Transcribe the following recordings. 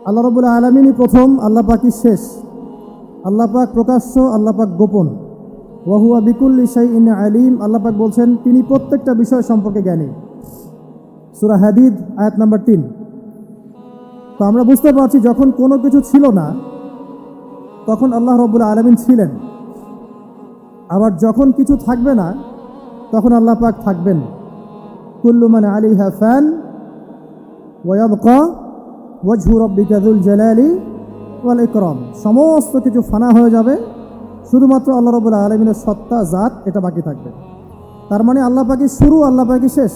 আল্লাহ রাব্বুল আলামিনই প্রথম, আল্লাহ পাকই শেষ। আল্লাহ পাক প্রকাশ্য, আল্লাহ পাক গোপন। ওয়া হুয়া বিকুল্লি শাইইন আলিম। আল্লাহ পাক বলছেন তিনি প্রত্যেকটা বিষয় সম্পর্কে জ্ঞানী। সূরা হাদীদ আয়াত নাম্বার 3। তো আমরা বুঝতে পারছি যখন কোনো কিছু ছিল না তখন আল্লাহ রাব্বুল আলামিন ছিলেন, আবার যখন কিছু থাকবে না তখন আল্লাহ পাক থাকবেন। কুল্লু মান আলাইহা ফান ওয়া ইয়াবকা ওয়াজহু রাব্বিকা যুল জালালি ওয়াল ইকরাম। সমস্ত কিছু ফানা হয়ে যাবে, শুধুমাত্র আল্লাহ রাব্বুল আলামিনের সত্তা, জাত এটা বাকি থাকবে। তার মানে আল্লাহ পাকই শুরু, আল্লাহ পাকই শেষ।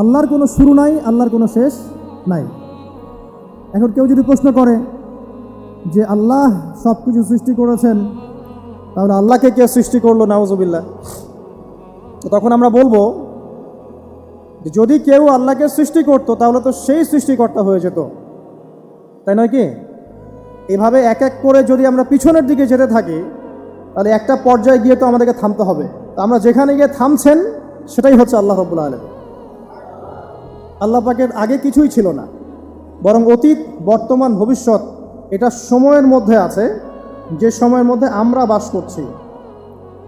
আল্লাহর কোনো শুরু নাই, আল্লাহর কোনো শেষ নাই। এখন কেউ যদি প্রশ্ন করে যে আল্লাহ সব কিছু সৃষ্টি করেছেন, তাহলে আল্লাহকে কে সৃষ্টি করলো? নাউজুবিল্লাহ। তখন আমরা বলবো যে যদি কেউ আল্লাহকে সৃষ্টি করতো তাহলে তো সেই সৃষ্টিকর্তা হয়ে যেত, তাই নয় কি? এভাবে এক এক করে যদি আমরা পিছনের দিকে যেতে থাকি তাহলে একটা পর্যায়ে গিয়ে তো আমাদেরকে থামতে হবে। তো আমরা যেখানে গিয়ে থামছেন সেটাই হচ্ছে আল্লাহ রাব্বুল আলামিন। আল্লাহ পাকের আগে কিছুই ছিল না, বরং অতীত, বর্তমান, ভবিষ্যৎ এটা সময়ের মধ্যে আছে, যে সময়ের মধ্যে আমরা বাস করছি।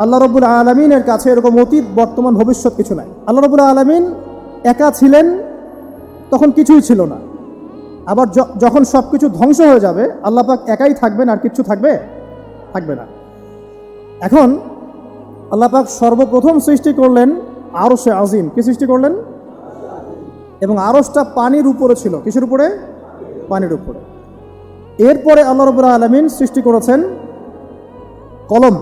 আল্লাহ রাব্বুল আলামিনের কাছে এরকম অতীত, বর্তমান, ভবিষ্যৎ কিছু নাই। আল্লাহ রাব্বুল আলামিন একা ছিলেন, তখন কিছুই ছিল না। আবার যখন সব কিছু ধ্বংস হয়ে যাবে আল্লাহ পাক একাই থাকবেন, আর কিছু থাকবে না। এখন আল্লাহ পাক সর্বপ্রথম সৃষ্টি করলেন আরশে আজিম। কি সৃষ্টি করলেন? এবং আরশটা পানির উপরে ছিল। কিসের উপরে? পানির উপরে। এরপরে আল্লাহ রাব্বুল আলামিন সৃষ্টি করেছেন কলম।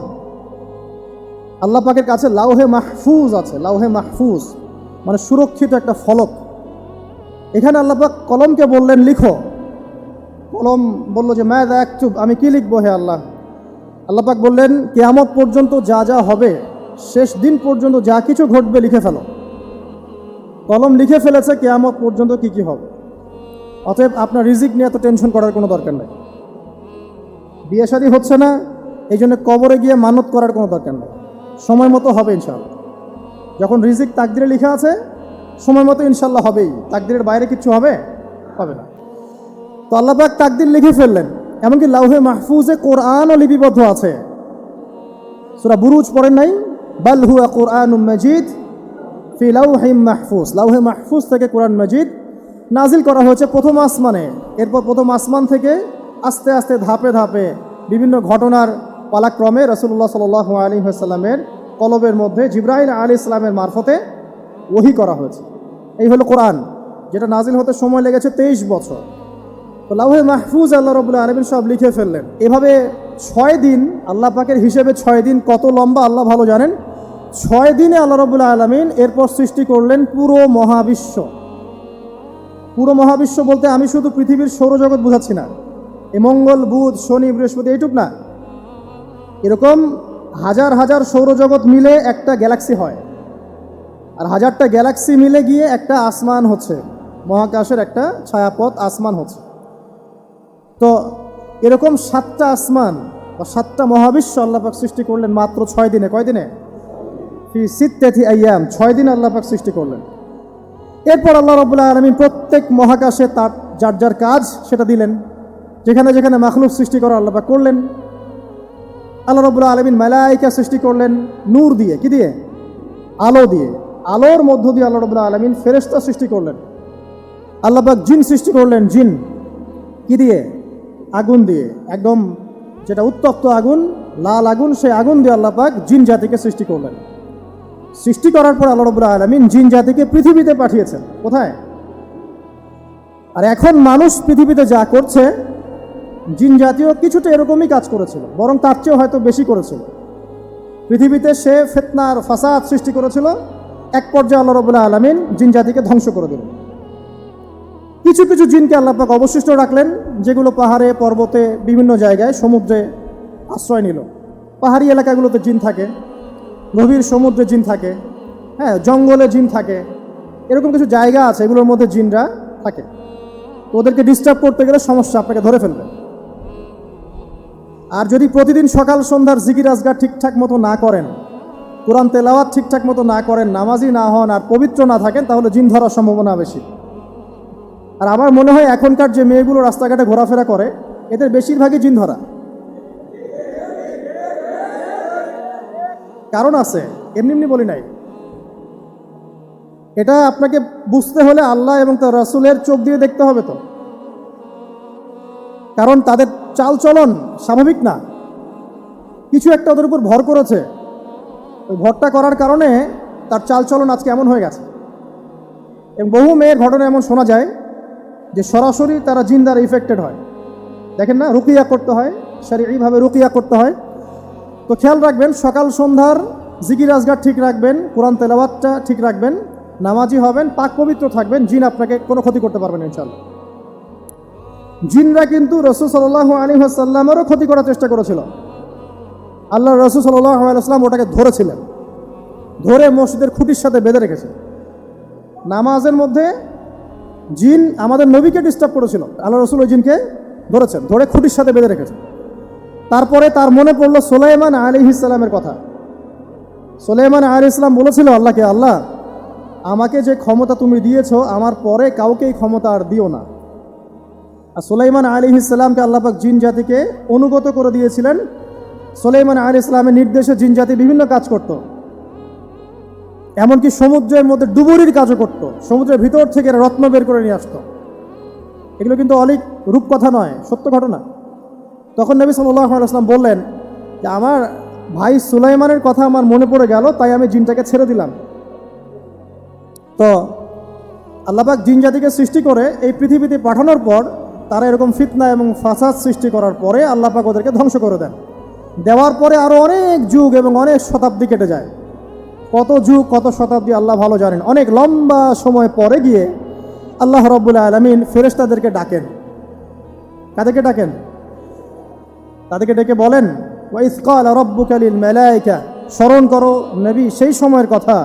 আল্লাহ পাকের কাছে লাউহে মাহফুজ আছে। লাউহে মাহফুজ মানে সুরক্ষিত একটা ফলক। এখানে আল্লাহ পাক কলমকে বললেন লিখো। কলম বলল যে মাযা আকতুব, আমি কি লিখবো হে আল্লাহ? আল্লাহ পাক বললেন কিয়ামত পর্যন্ত যা যা হবে, শেষ দিন পর্যন্ত যা কিছু ঘটবে লিখে ফেলো। কলম লিখে ফেলেছে কিয়ামত পর্যন্ত কি কি হবে। অতএব আপনার রিজিক নিয়ে এত টেনশন করার কোনো দরকার নেই। বিয়ে শাদী হচ্ছে না, এই জন্য কবরে গিয়ে মানত করার কোনো দরকার নেই। সময় মতো হবে ইনশাআল্লাহ। যখন রিজিক তাকদিরে লেখা আছে সময় মতো ইনশাআল্লাহ হবেই। তাকদিরের বাইরে কিছু হবে না। তো আল্লাহ পাক তাকদির লিখে ফেললেন। এমনকি লাউহে মাহফুজে কোরআনও লিপিবদ্ধ আছে। সূরা বুরুজ পড়েন নাই? বাল হুয়া কুরআনুম মাজিদ ফি লাউহিম মাহফুজ। লাউহে মাহফুজ থেকে কোরআন মাজিদ নাজিল করা হয়েছে প্রথম আসমানে। এরপর প্রথম আসমান থেকে আস্তে আস্তে ধাপে ধাপে বিভিন্ন ঘটনার পালাক্রমে রাসূলুল্লাহ সাল্লাল্লাহু আলাইহি ওয়াসাল্লামের কলবের মধ্যে জিবরাইল আলাইহিস সালামের মারফতে ওহী করা হয়েছে। এই হলো কোরআন, যেটা নাজিল হতে সময় লেগেছে 23 বছর। তো লাউহে মাহফুজ আল্লাহ রাব্বুল আলামিন সব লিখে ফেললেন। এভাবে 6 দিন, আল্লাহ পাকের হিসেবে 6 দিন কত লম্বা আল্লাহ ভালো জানেন। 6 দিনে আল্লাহ রাব্বুল আলামিন এরপর সৃষ্টি করলেন পুরো মহাবিশ্ব। পুরো মহাবিশ্ব বলতে আমি শুধু পৃথিবীর সৌরজগৎ বোঝাচ্ছি না। এই মঙ্গল, বুধ, শনি, বৃহস্পতি এইটুক না, এরকম হাজার হাজার সৌরজগৎ মিলে একটা গ্যালাক্সি হয়, আর হাজারটা গ্যালাক্সি মিলে গিয়ে একটা আসমান হচ্ছে, মহাকাশের একটা ছায়াপথ আসমান হচ্ছে। তো এরকম 7টা আসমান বা 7টা মহাবিশ্ব আল্লাহ পাক সৃষ্টি করলেন মাত্র 6 দিনে। কয় দিনে? ফি সিত্তাতি আইয়াম, 6 দিন আল্লাহ পাক সৃষ্টি করলেন। এরপর আল্লাহ রাব্বুল আলামিন প্রত্যেক মহাকাশে তার যার যার কাজ সেটা দিলেন। যেখানে যেখানে মাখলুক সৃষ্টি করা আল্লাহ পাক করলেন। আল্লাহ রাব্বুল আলামিন মালায়েকা সৃষ্টি করলেন নূর দিয়ে। কি দিয়ে? আলো দিয়ে। আলোর মধ্য দিয়ে আল্লাহ রাব্বুল আলামিন ফেরেশতা সৃষ্টি করলেন। আল্লাহ পাক জিন সৃষ্টি করলেন। জিন কি দিয়ে? আগুন দিয়ে। একদম যেটা উত্তপ্ত আগুন, লাল আগুন, সেই আগুন দিয়ে আল্লাহ পাক জিন জাতিকে সৃষ্টি করলেন। সৃষ্টি করার পর আল্লাহ রাব্বুল আলামিন জিন জাতিকে পৃথিবীতে পাঠিয়েছেন। কোথায়? আর এখন মানুষ পৃথিবীতে যা করছে, জিন জাতীয় কিছুটা এরকমই কাজ করেছিল, বরং তার চেয়েও হয়তো বেশি করেছিল। পৃথিবীতে সে ফিতনার ফাসাদ সৃষ্টি করেছিল। এক পর্যায়ে আল্লাহ রাব্বুল আলামিন জিন জাতিকে ধ্বংস করে দিলেন। কিছু কিছু জিনকে আল্লাহ পাক অবশিষ্ট রাখলেন, যেগুলো পাহাড়ে, পর্বতে, বিভিন্ন জায়গায়, সমুদ্রে আশ্রয় নিল। পাহাড়ি এলাকাগুলোতে জিন থাকে, গভীর সমুদ্রে জিন থাকে, হ্যাঁ, জঙ্গলে জিন থাকে। এরকম কিছু জায়গা আছে এগুলোর মধ্যে জিনরা থাকে। তো ওদেরকে ডিস্টার্ব করতে গেলে সমস্যা, আপনাকে ধরে ফেলবে। আর যদি প্রতিদিন সকাল সন্ধ্যার জিকির আজগার ঠিকঠাক মতো না করেন, কোরআন তেলাওয়াত ঠিকঠাক মতো না করেন, নামাজি না হন, আর পবিত্র না থাকেন, তাহলে জিন ধরার সম্ভাবনা বেশি। আর আমার মনে হয় এখনকার যে মেয়েগুলো রাস্তাঘাটে ঘোরাফেরা করে এদের বেশিরভাগই জিন ধরা। কারণ আছে, এমনি এমনি বলি নাই। এটা আপনাকে বুঝতে হলে আল্লাহ এবং তার রাসূলের চোখ দিয়ে দেখতে হবে তো, কারণ তাদের চালচলন স্বাভাবিক না, কিছু একটা ওদের উপর ভর করেছে। ওই ভরটা করার কারণে তার চালচলন আজকে এমন হয়ে গেছে। এবং বহু মেয়ের ঘটনা এমন শোনা যায় যে সরাসরি তারা জিন দ্বারা ইফেক্টেড হয়। দেখেন না, রুকিয়া করতে হয়, শারীরিকভাবে রুকিয়া করতে হয়। তো খেয়াল রাখবেন, সকাল সন্ধ্যার জিকির আজগার ঠিক রাখবেন, কোরআন তেলাওয়াতটা ঠিক রাখবেন, নামাজি হবেন, পাক পবিত্র থাকবেন, জিন আপনাকে কোনো ক্ষতি করতে পারবেন ইনশাআল্লাহ। জিনরা কিন্তু রাসূল সাল্লাল্লাহু আলাইহি ওয়াসাল্লামেরও ক্ষতি করার চেষ্টা করেছিল। আল্লাহ রাসূল সাল্লাল্লাহু আলাইহি ওয়াসাল্লাম ওটাকে ধরেছিলেন, ধরে মসজিদের খুঁটির সাথে বেঁধে রেখেছে। নামাজের মধ্যে জিন আমাদের নবীকে ডিস্টার্ব করেছিল, আল্লাহ রাসূল ওই জিনকে ধরেছেন, ধরে খুঁটির সাথে বেঁধে রেখেছেন। তারপরে তার মনে পড়লো সুলাইমান আলাইহিস সালামের কথা। সুলাইমান আলাইহিস সালাম বলেছিল আল্লাহকে, আল্লাহ আমাকে যে ক্ষমতা তুমি দিয়েছো আমার পরে কাউকে এই ক্ষমতা আর দিও না। আর সুলাইমান আলাইহিস সালামকে আল্লাহ পাক জিন জাতিকে অনুগত করে দিয়েছিলেন। সুলাইমান আলাইহিস সালামের নির্দেশে জিন জাতি বিভিন্ন কাজ করত, এমনকি সমুদ্রের মধ্যে ডুবুরির কাজও করত, সমুদ্রের ভিতর থেকে রত্ন বের করে নিয়ে আসতো। এগুলো কিন্তু অলিক রূপকথা নয়, সত্য ঘটনা। তখন নবী সাল্লাল্লাহু আলাইহি ওয়াসাল্লাম বললেন যে আমার ভাই সুলাইমানের কথা আমার মনে পড়ে গেল, তাই আমি জিনটাকে ছেড়ে দিলাম। তো আল্লাহ পাক জিন জাতিকে সৃষ্টি করে এই পৃথিবীতে পাঠানোর পর তারা এরকম ফিতনা এবং ফাসাদ সৃষ্টি করার পরে আল্লাহ পাক ওদেরকে ধ্বংস করে দেন। দেওয়ার পরে আরও অনেক যুগ এবং অনেক শতাব্দী কেটে যায়। কত যুগ কত শতাব্দী আল্লাহ ভালো জানেন। অনেক লম্বা সময় পরে গিয়ে আল্লাহ রাব্বুল আলামিন ফেরেশতাদেরকে ডাকেন। কাদেরকে ডাকেন? তাদেরকে ডেকে বলেন, ওয়া ইয ক্বালা রাব্বুকা লিল মালায়েকা, স্মরণ করো নবী সেই সময়ের কথা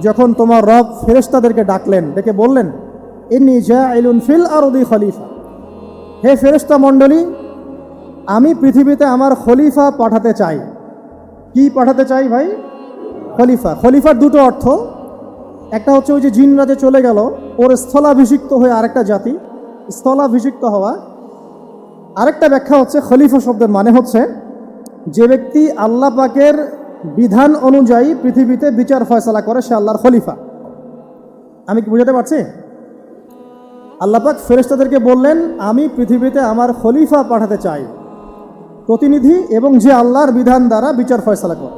যখন তোমার রব ফেরেশতাদেরকে ডাকলেন, ডেকে বললেন, ইন্নী জাইলুন ফিল আরদি খলিফা, হে ফেরেশতা মণ্ডলী, আমি পৃথিবীতে আমার খলিফা পাঠাতে চাই। কি পাঠাতে চাই ভাই? খলিফা। খলিফার দুটো অর্থ, একটা হচ্ছে ওই যে জিনরা যে চলে গেল ওর স্থলাভিষিক্ত হয়ে আরেকটা জাতি, স্থলাভিষিক্ত হওয়া। আরেকটা ব্যাখ্যা হচ্ছে খলিফা শব্দের মানে হচ্ছে যে ব্যক্তি আল্লাহ পাকের বিধান অনুযায়ী পৃথিবীতে বিচার ফয়সালা করে সে আল্লাহর খলিফা। আমি কি বুঝাতে পারছি? আল্লাহ পাক ফেরেশতাদেরকে বললেন আমি পৃথিবীতে আমার খলিফা পাঠাতে চাই, প্রতিনিধি এবং যে আল্লাহর বিধান দ্বারা বিচার ফয়সালা করে।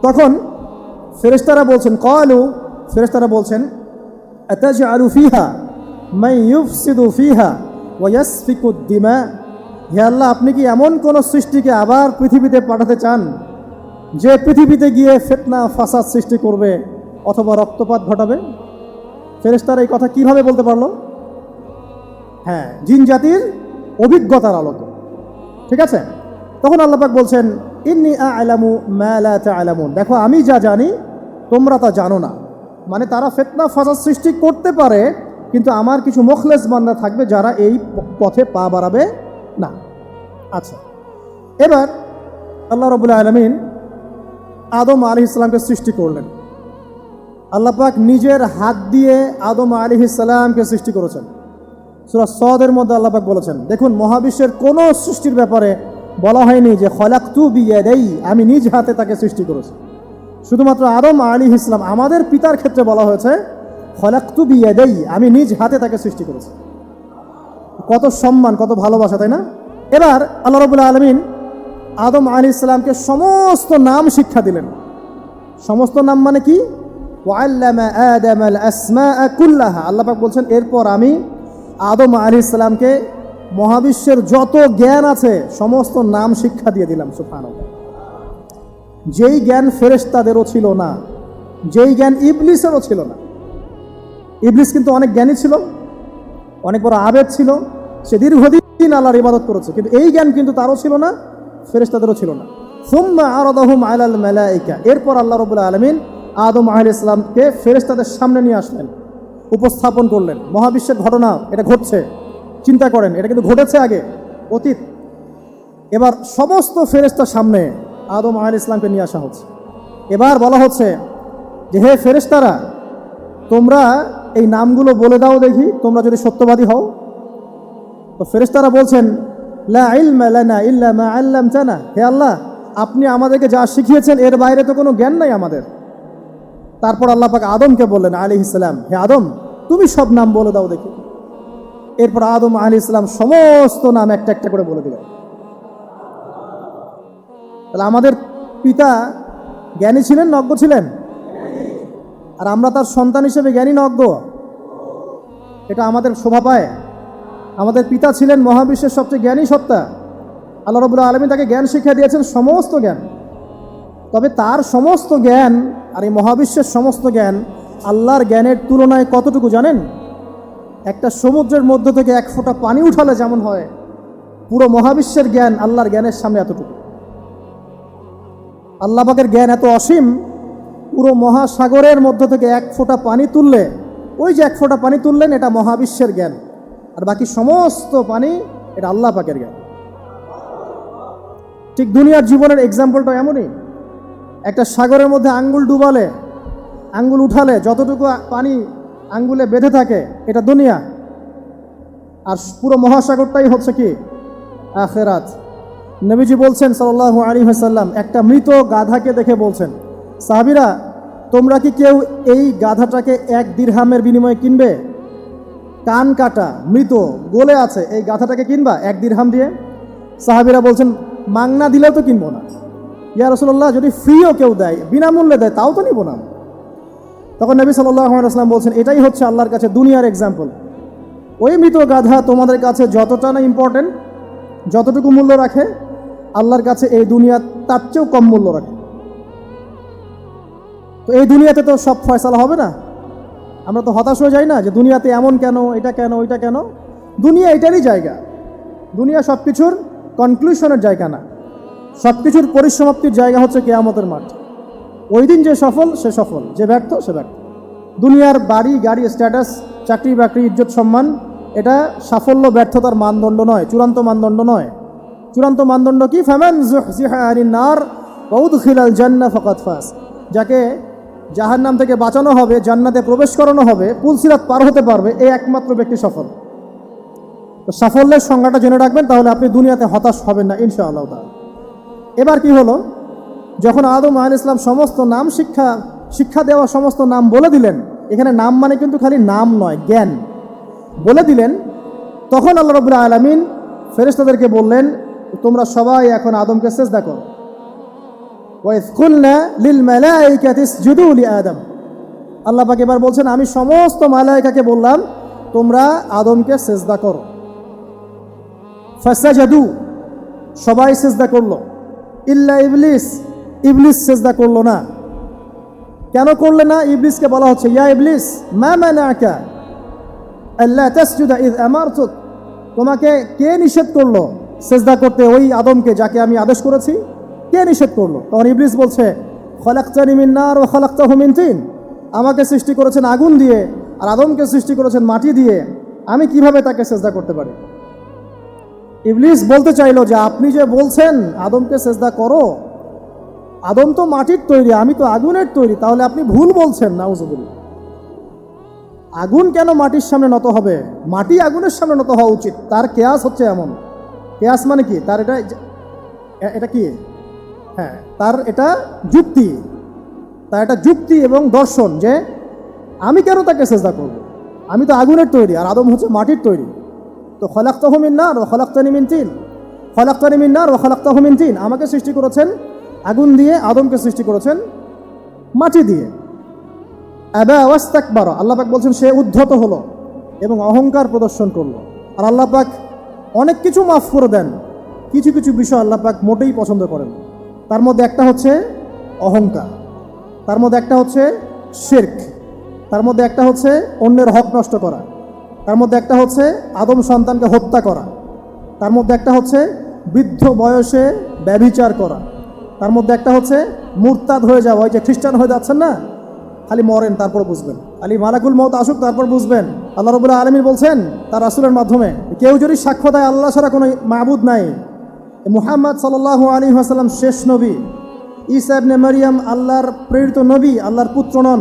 তখন ফেরেশতারা বলছেন, ক্বালু, ফেরেশতারা বলছেন, আতাজআলু ফিহা মান ইউফসিদু ফিহা ওয়া ইয়াসফিকুদ দিমা, হে আল্লাহ আপনি কি এমন কোন সৃষ্টিকে আবার পৃথিবীতে পাঠাতে চান যে পৃথিবীতে গিয়ে ফিতনা ফাসাদ সৃষ্টি করবে অথবা রক্তপাত ঘটাবে? ফেরেশতারা এই কথা কিভাবে বলতে পারলো? হ্যাঁ, জিন জাতির অভিজ্ঞতার আলোকে। ঠিক আছে, তখন আল্লাহ পাক বলছেন, ইন্নী আ'লামু মা লা তা'লামুন, দেখো আমি যা জানি তোমরা তা জানো না। মানে তারা ফিতনা ফাসাদ সৃষ্টি করতে পারে, কিন্তু আমার কিছু মুখলেস বান্দা থাকবে যারা এই পথে পা বাড়াবে না। আচ্ছা, এবার আল্লাহ রাব্বুল আলামিন আদম আলাইহিস সালামকে সৃষ্টি করলেন। আল্লাহ পাক নিজের হাত দিয়ে আদম আলাইহিস সালামকে সৃষ্টি করেছেন। সূরা সদের মধ্যে আল্লাহ পাক বলেছেন, দেখুন মহাবিশ্বের কোনো সৃষ্টির ব্যাপারে বলা হয়নি যে খলাকতু বিয়াদাই, আমি নিজ হাতে তাকে সৃষ্টি করেছি। শুধুমাত্র আদম আলাইহিস সালাম, আমাদের পিতার ক্ষেত্রে বলা হয়েছে খলাকতু বিয়াদাই, আমি নিজ হাতে তাকে সৃষ্টি করেছি। কত সম্মান, কত ভালোবাসা, তাই না? এবার আল্লাহ রাব্বুল আলামিন আদম আলাইহিস সালামকে সমস্ত নাম শিক্ষা দিলেন। সমস্ত নাম মানে কি? ওয়াল্লামা আদামাল আসমাআ কুল্লাহা, আল্লাহ পাক বলছেন এরপর আমি আদম আলাইহিস সালামকে মহাবিশ্বের যত জ্ঞান আছে সমস্ত নাম শিক্ষা দিয়ে দিলাম। সুবহানাল্লাহ। যেই জ্ঞান ফেরেশতাদেরও ছিল না, যেই জ্ঞান ইবলিসেরও ছিল না। ইবলিস কিন্তু অনেক জ্ঞানী ছিল, অনেক বড় আবেদ ছিল, সে দীর্ঘদিন আল্লাহর ইবাদত করেছে, কিন্তু এই জ্ঞান কিন্তু তারও ছিল না, ফেরেশতাদেরও ছিল না। সুম্মা আরাদাহুম আলাল মালায়েকা, এরপর আল্লাহ রাব্বুল আলামিন আদম আলাইহিস সালামকে ফেরেশতাদের সামনে নিয়ে আসলেন, উপস্থাপন করলেন। মহাবিশ্বের ঘটনা, এটা ঘটছে, চিন্তা করেন, এটা কিন্তু ঘটেছে আগে, অতীত। এবার সমস্ত ফেরেশতার সামনে আদম আলাইহিস সালামকে নিয়ে আসা হচ্ছে। এবার বলা হচ্ছে যে হে ফেরেশতারা, তোমরা এই নামগুলো বলে দাও দেখি, তোমরা যদি সত্যবাদী হও। তো ফেরেশতারা বলছেন, লা ইলমা লানা ইল্লা মা আল্লামতানা, হে আল্লাহ, আপনি আমাদেরকে যা শিখিয়েছেন এর বাইরে তো কোনো জ্ঞান নাই আমাদের। তারপর আল্লাহ পাক আদমকে বললেন আলাইহিস সালাম, হে আদম, তুমি সব নাম বলে দাও দেখি। এরপর আদম আলাইহিস সালাম সমস্ত নাম একটা একটা করে বলে দিলেন। তাহলে আমাদের পিতা জ্ঞানী ছিলেন, নজ্ঞ ছিলেন? আর আমরা তার সন্তান হিসেবে জ্ঞানী নজ্ঞ? এটা আমাদের শোভা পায়? আমাদের পিতা ছিলেন মহাবিশ্বের সবচেয়ে জ্ঞানী সত্তা। আল্লাহ রাব্বুল আলামিন তাকে জ্ঞান শিক্ষা দিয়েছেন, সমস্ত জ্ঞান। তবে তার সমস্ত জ্ঞান আর এই মহাবিশ্বের সমস্ত জ্ঞান আল্লাহর জ্ঞানের তুলনায় কতটুকু জানেন? একটা সমুদ্রের মধ্য থেকে এক ফোঁটা পানি উঠালে যেমন হয়, পুরো মহাবিশ্বের জ্ঞান আল্লাহর জ্ঞানের সামনে এতটুকু। আল্লাহ পাকের জ্ঞান এত অসীম, পুরো মহাসাগরের মধ্য থেকে এক ফোঁটা পানি তুললে, ওই যে এক ফোঁটা পানি তুললেন, এটা মহাবিশ্বের জ্ঞান। আর বাকি সমস্ত পানি এটা আল্লাহ পাকের জ্ঞান। ঠিক দুনিয়ার জীবনের এক্সাম্পলটা এমনই। একটা সাগরের মধ্যে আঙ্গুল ডুবালে, আঙ্গুল উঠালে যতটুকু পানি আঙ্গুলে বেঁধে থাকে, এটা দুনিয়া। আর পুরো মহাসাগরটাই হচ্ছে কি? আখিরাত। নবীজি বলছেন সাল্লাল্লাহু আলাইহি ওয়াসাল্লাম, একটা মৃত গাধাকে দেখে বলছেন, সাহাবীরা, তোমরা কি কেউ এই গাধাটাকে 1 দিরহামের বিনিময়ে কিনবে? কান কাটা, মৃত, গলে আছে, এই গাধাটাকে কিনবা 1 দিরহাম দিয়ে? সাহাবীরা বলছেন, মাংনা দিলেও তো কিনবো না। ইয়া রাসূলুল্লাহ, যদি ফ্রিও কেউ দেয়, বিনামূল্যে দেয়, তাও তো নিব না। তখন নবী সাল্লাল্লাহু আলাইহি ওয়াসাল্লাম বলছেন, এটাই হচ্ছে আল্লাহর কাছে দুনিয়ার এক্সাম্পল। ওই মৃত গাধা তোমাদের কাছে যতটা না ইম্পর্টেন্ট, যতটুকু মূল্য রাখে, আল্লাহর কাছে এই দুনিয়া তার চেয়েও কম মূল্য রাখে। তো এই দুনিয়াতে তো সব ফয়সালা হবে না। আমরা তো হতাশ হয়ে যাই না যে দুনিয়াতে এমন কেন, এটা কেন, ওইটা কেন। দুনিয়া এটারই জায়গা। দুনিয়া সব কিছুর কনক্লুশনের জায়গা না, সব কিছুর পরিসমাপ্তির জায়গা হচ্ছে কিয়ামতের মাঠ। ওই দিন যে সফল সে সফল, যে ব্যর্থ সে ব্যর্থ। দুনিয়ার বাড়ি গাড়ি, স্ট্যাটাস, চাকরি বাকরি, ইজ্জত সম্মান, এটা সাফল্য ব্যর্থতার মানদণ্ড নয়, চূড়ান্ত মানদণ্ড নয়। চূড়ান্ত মানদণ্ড কি? ফামান যুহজিহা আনিন নার ওয়া উদখিলাল জান্নাহ ফাকাদ ফাজ। যাকে জাহান্নাম থেকে বাঁচানো হবে, জান্নাতে প্রবেশ করানো হবে, পুলসিরাত পার হতে পারবে, এই একমাত্র ব্যক্তি সফল। তো সাফল্যের সংজ্ঞাটা জেনে রাখবেন, তাহলে আপনি দুনিয়াতে হতাশ হবেন না ইনশাআল্লাহ তাআলা। এবার কি হলো, যখন আদম আলাইহিস সালাম সমস্ত নাম শিক্ষা দেওয়া সমস্ত নাম বলে দিলেন, এখানে নাম মানে কিন্তু খালি নাম নয়, জ্ঞান বলে দিলেন, তখন আল্লাহ রাব্বুল আলামিন ফেরেশতাদেরকে বললেন, তোমরা সবাই এখন আদমকে সিজদা করো। ওয়া ইয কুলনা লিল মালাইকাতি ইসজুদু লি আদম। আল্লাহ পাক এবার বলছেন, আমি সমস্ত মালায়েকাকে বললাম তোমরা আদমকে সিজদা করো। ফাসাজাদু, সবাই সিজদা করলো, ইল্লা ইবলিস, ইবলিস সিজদা করলো না। কেন করলে না? ইবলিসকে বলা হচ্ছে, ইয়া ইবলিস মা মানাকা আল্লা তাসজুদা ইয আমারতুক, তোমাকে কে নিষেধ করলো সিজদা করতে ওই আদমকে যাকে আমি আদেশ করেছি? কে নিষেধ করলো? তখন ইবলিস বলছে, খলাকতানি মিন নার ওয়া খলাকতাহু মিন তিন, আমাকে সৃষ্টি করেছেন আগুন দিয়ে আর আদমকে সৃষ্টি করেছেন মাটি দিয়ে, আমি কিভাবে তাকে সিজদা করতে পারি? ইবলিস বলতে চাইলো যে আপনি যে বলছেন আদমকে সিজদা করো, আদম তো মাটির তৈরি, আমি তো আগুনের তৈরি, তাহলে আপনি ভুল বলছেন। নাউজুবিল্লাহ। আগুন কেন মাটির সামনে নত হবে? মাটি আগুনের সামনে নত হওয়া উচিত। তার কেয়াস হচ্ছে এমন। কেয়াস মানে কি? তার এটা কি? হ্যাঁ, তার এটা যুক্তি, তার এটা যুক্তি এবং দর্শন যে আমি কেন তাকে সিজদা করব? আমি তো আগুনের তৈরি আর আদম হচ্ছে মাটির তৈরি। তো খলাকতাহু মিন নার ওয়া খলাকতানি মিন তিন, খলাকতানি মিন নার ওয়া খলাকতাহু মিন তিন, আমাকে সৃষ্টি করেছেন আগুন দিয়ে, আদমকে সৃষ্টি করেছেন মাটি দিয়ে। আবা ওয়াস্তাকবারা, আল্লাহ পাক বলছেন সে উদ্ধত হলো এবং অহংকার প্রদর্শন করলো। আর আল্লাহ পাক অনেক কিছু মাফ করে দেন, কিছু কিছু বিষয় আল্লাহ পাক মোটেই পছন্দ করেন। তার মধ্যে একটা হচ্ছে অহংকার, তার মধ্যে একটা হচ্ছে শিরক, তার মধ্যে একটা হচ্ছে অন্যের হক নষ্ট করা, তার মধ্যে একটা হচ্ছে আদম সন্তানকে হত্যা করা, তার মধ্যে একটা হচ্ছে বৃদ্ধ বয়সে ব্যভিচার করা, তার মধ্যে একটা হচ্ছে মুরতাদ হয়ে যাওয়া। ওই যে খ্রিস্টান হয়ে যাচ্ছেন না, খালি মরেন তারপর বুঝবেন, খালি মালাকুল মউত আসুক তারপর বুঝবেন। আল্লাহ রাব্বুল আলামিন বলছেন তার রাসূলের মাধ্যমে, কেউ যদি সাক্ষ্য দেয় আল্লাহ ছাড়া কোনো মাবুদ নাই, মুহাম্মদ সাল্লাল্লাহু আলাইহি ওয়াসাল্লাম শেষ নবী, ঈসা ইবনে মারইয়াম আল্লাহর প্রেরিত নবী, আল্লাহর পুত্র নন,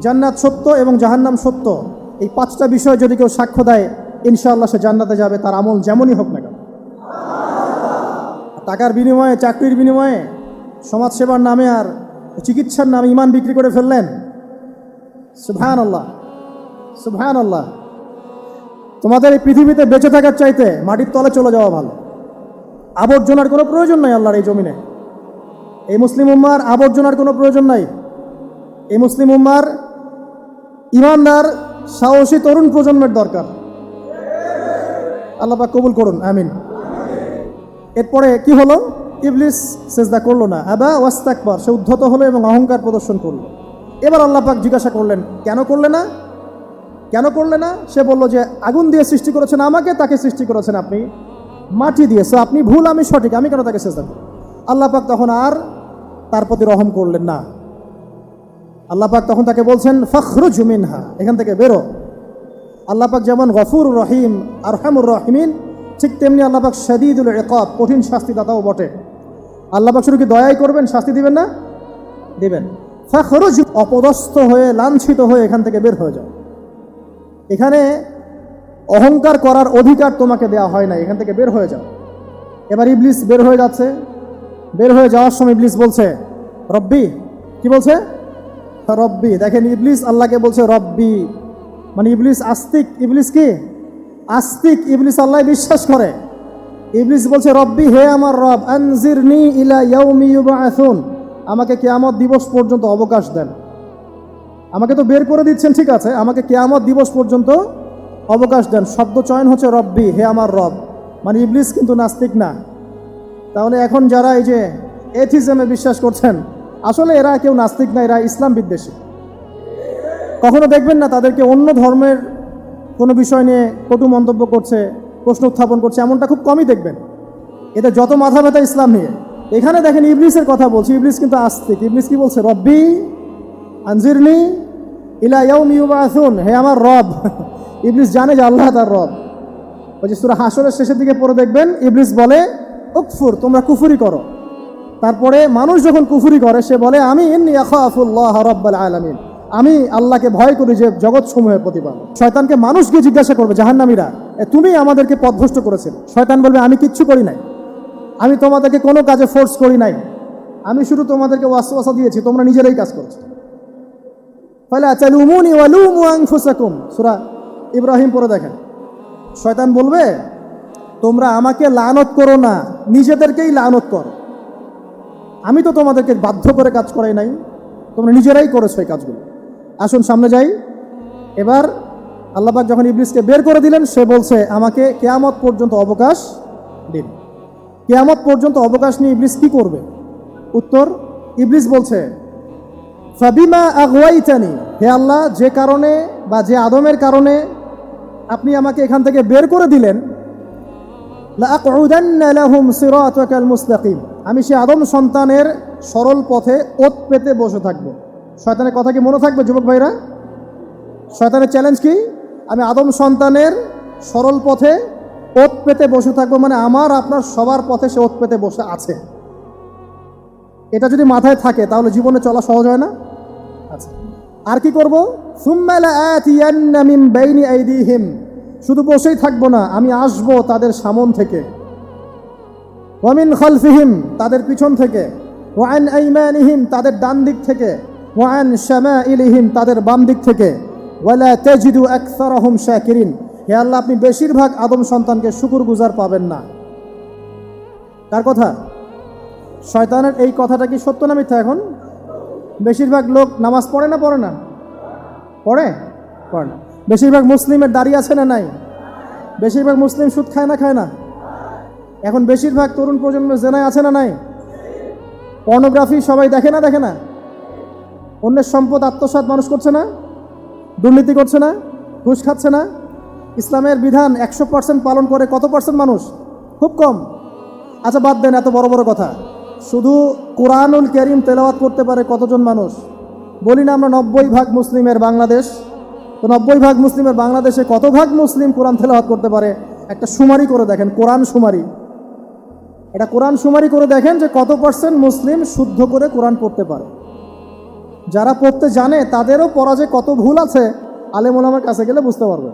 জান্নাত সত্য এবং জাহান্নাম সত্য, এই 5টা বিষয় যদি কেউ সাক্ষ্য দেয় ইনশাআল্লাহ সে জান্নাতে যাবে, তার আমল যেমনই হোক না কেন। টাকার বিনিময়ে, চাকরির বিনিময়ে, সমাজসেবার নামে আর চিকিৎসার নামে ইমান বিক্রি করে ফেললেন, সুবহানাল্লাহ সুবহানাল্লাহ। তোমাদের এই পৃথিবীতে বেঁচে থাকার চাইতে মাটির তলে চলে যাওয়া ভালো। আবর্জনার কোনো প্রয়োজন নাই আল্লাহর এই জমিনে। এই মুসলিম উম্মার আবর্জনার কোনো প্রয়োজন নাই। এই মুসলিম উম্মার ইমানদার সাহসী তরুণ প্রজন্মের দরকার। আল্লাহ পাক কবুল করুন, আমিন। এরপরে কি হলো? ইবলিস সেজদা করলো না, আবা ওয়াস্তাকবার, সে উদ্ধত হলো এবং অহংকার প্রদর্শন করলো। এবার আল্লাহ পাক জিজ্ঞাসা করলেন, কেন করলে না, কেন করলে না? সে বলল যে আগুন দিয়ে সৃষ্টি করেছেন আমাকে, তাকে সৃষ্টি করেছেন আপনি মাটি দিয়ে, সো আপনি ভুল আমি সঠিক, আমি কেন তাকে সেজদা করি? আল্লাহ পাক তখন আর তার প্রতি রহম করলেন না। আল্লাহ পাক তখন তাকে বলছেন ফখরুজ মিনহা, এখান থেকে বেরো। আল্লাহ পাক যেমন গফুর রহিম আরহামুর রহিমিন, ঠিক তেমনি আল্লাহ পাক শাদীদুল ইকাব, কঠিন শাস্তিদাতাও বটে। আল্লাহ পাক শুধু কি দয়াই করবেন, শাস্তি দিবেন না? দিবেন। ফখরুজ, অপদস্থ হয়ে লাঞ্ছিত হয়ে এখান থেকে বের হয়ে যাও। এখানে অহংকার করার অধিকার তোমাকে দেওয়া হয় না, এখান থেকে বের হয়ে যাও। এবার ইবলিস বের হয়ে যাচ্ছে। বের হয়ে যাওয়ার সময় ইবলিস বলছে রব্বি, কি বলছে? রব্বি। দেখেন ইবলিস আল্লাহকে বলছে রব্বি, মানে ইবলিস আস্তিক। ইবলিস কি আস্তিক? ইবলিস আল্লাহ বিশ্বাস করে। ইবলিস বলছে রব্বি, হে আমার রব, আনজিরনি ইলা ইয়াউমি ইউবআসুন, আমাকে কিয়ামত দিবস পর্যন্ত অবকাশ দেন। আমাকে তো বের করে দিচ্ছেন, ঠিক আছে, আমাকে কিয়ামত দিবস পর্যন্ত অবকাশ দেন। শব্দ চয়ন হচ্ছে রব্বি, হে আমার রব, মানে ইবলিস কিন্তু নাস্তিক না। তাহলে এখন যারা এই যে এথিজমে বিশ্বাস করছেন, আসলে এরা কেউ নাস্তিক না, এরা ইসলাম বিদ্বেষী। কখনো দেখবেন না তাদেরকে অন্য ধর্মের কোনো বিষয় নিয়ে কটু মন্তব্য করছে, প্রশ্ন উত্থাপন করছে, এমনটা খুব কমই দেখবেন। এতে যত মাথা ব্যথা ইসলাম নিয়ে। এখানে দেখেন ইবলিসের কথা বলছি, ইবলিস কিন্তু আস্তিক। ইবলিস কি বলছে? রব্বি আনজিরনি ইলা ইয়াউমি ইউবআসুন, হে আমার রব। ইবলিস জানে যে আল্লাহ তার রব। ওই যে সূরা হাশরের শেষের দিকে পড়ে দেখবেন ইবলিস বলে উকফুর, তোমরা কুফরি করো। তারপরে মানুষ যখন কুফরি করে সে বলে আমি ইন্নী আখাফুল্লাহ রাব্বাল আলামিন, আমি আল্লাহকে ভয় করি যে জগৎ সমূহের প্রতিপালক। শয়তানকে মানুষ গিয়ে জিজ্ঞাসা করবে, জাহান্নামীরা তুমি আমাদেরকে পথভ্রষ্ট করেছিল। শয়তান বলবে আমি কিচ্ছু করি নাই, আমি তোমাদেরকে কোনো কাজে ফোর্স করি নাই, আমি শুধু তোমাদেরকে ওয়াসওয়াসা দিয়েছি, তোমরা নিজেরাই কাজ করছো। ফালা তালুমুনি ওয়ালুমু আনফুসাকুম, সূরা ইব্রাহিম পড়ে দেখেন। শয়তান বলবে তোমরা আমাকে লানত করো না, নিজেদেরকেই লানত করো, আমি তো তোমাদেরকে বাধ্য করে কাজ করাই নাই, তোমরা নিজেরাই করেছো এই কাজগুলো। আসুন সামনে যাই। এবার আল্লাহ পাক যখন ইবলিসকে বের করে দিলেন, সে বলছে আমাকে কিয়ামত পর্যন্ত অবকাশ দিন। কিয়ামত পর্যন্ত অবকাশ নিয়ে ইবলিস কি করবে? উত্তর, ইবলিস বলছে ফাবিমা আগওয়াইতানি, হে আল্লাহ, যে কারণে বা যে আদমের কারণে আপনি আমাকে এখান থেকে বের করে দিলেন, লাআকউদান্না লাহুম সিরাতাকাল মুস্তাকিম, আমি সে আদম সন্তানের সরল পথে ওত পেতে বসে থাকবো। শয়তানের কথা কি মনে থাকবে যুবক ভাইরা? শয়তানের চ্যালেঞ্জ কি? আমি আদম সন্তানের সরল পথে ওত পেতে বসে থাকবো, মানে আমার আপনার সবার পথে সে ওত পেতে বসে আছে। এটা যদি মাথায় থাকে তাহলে জীবনে চলা সহজ হয় না? আচ্ছা, আর কি করবো? সুম্মা লাআতিয়ান্না মিন বাইনি আইদিহিম, শুধু বসেই থাকবো না, আমি আসবো তাদের সামন থেকে, ওয়া মিন খালফিহিম, তাদের পিছন থেকে, ওয়া আন আইমানিহিম, তাদের ডান দিক থেকে, ওয়া আন শামাইলিহিম, তাদের বাম দিক থেকে, ওয়ালা তাজিদু আকসারাহুম শাকিরিন, হে আল্লাহ, আপনি বেশিরভাগ আদম সন্তানকে শুকরগুজার পাবেন না। কার কথা? শয়তানের এই কথাটা কি সত্য না মিথ্যা? এখন বেশিরভাগ লোক নামাজ পড়ে না পড়ে না? পড়ে পড়ে না। বেশিরভাগ মুসলিমের দাড়ি আছে না নাই? বেশিরভাগ মুসলিম সুদ খায় না খায় না? এখন বেশিরভাগ তরুণ প্রজন্মের জেনায় আছে না নাই? পর্নোগ্রাফি সবাই দেখে না দেখে না? অন্যের সম্পদ আত্মসাৎ মানুষ করছে না? দুর্নীতি করছে না? ঘুষ খাচ্ছে না? ইসলামের বিধান 100% পালন করে কত পার্সেন্ট মানুষ? খুব কম। আচ্ছা বাদ দেন এত বড় বড় কথা, শুধু কোরআনুল কারীম তেলাওয়াত করতে পারে কতজন মানুষ? বলি না আমরা 90% মুসলিমের বাংলাদেশ, তো 90% মুসলিমের বাংলাদেশে কত ভাগ মুসলিম কোরআন তেলাওয়াত করতে পারে? একটা শুমারি করে দেখেন, কোরআন শুমারি, এটা কোরআন শুমারি করে দেখেন যে কত পার্সেন্ট মুসলিম শুদ্ধ করে কোরআন পড়তে পারে। যারা পড়তে জানে তাদেরও পড়া যে কত ভুল আছে আলেম ওলামার কাছে গেলে বুঝতে পারবে।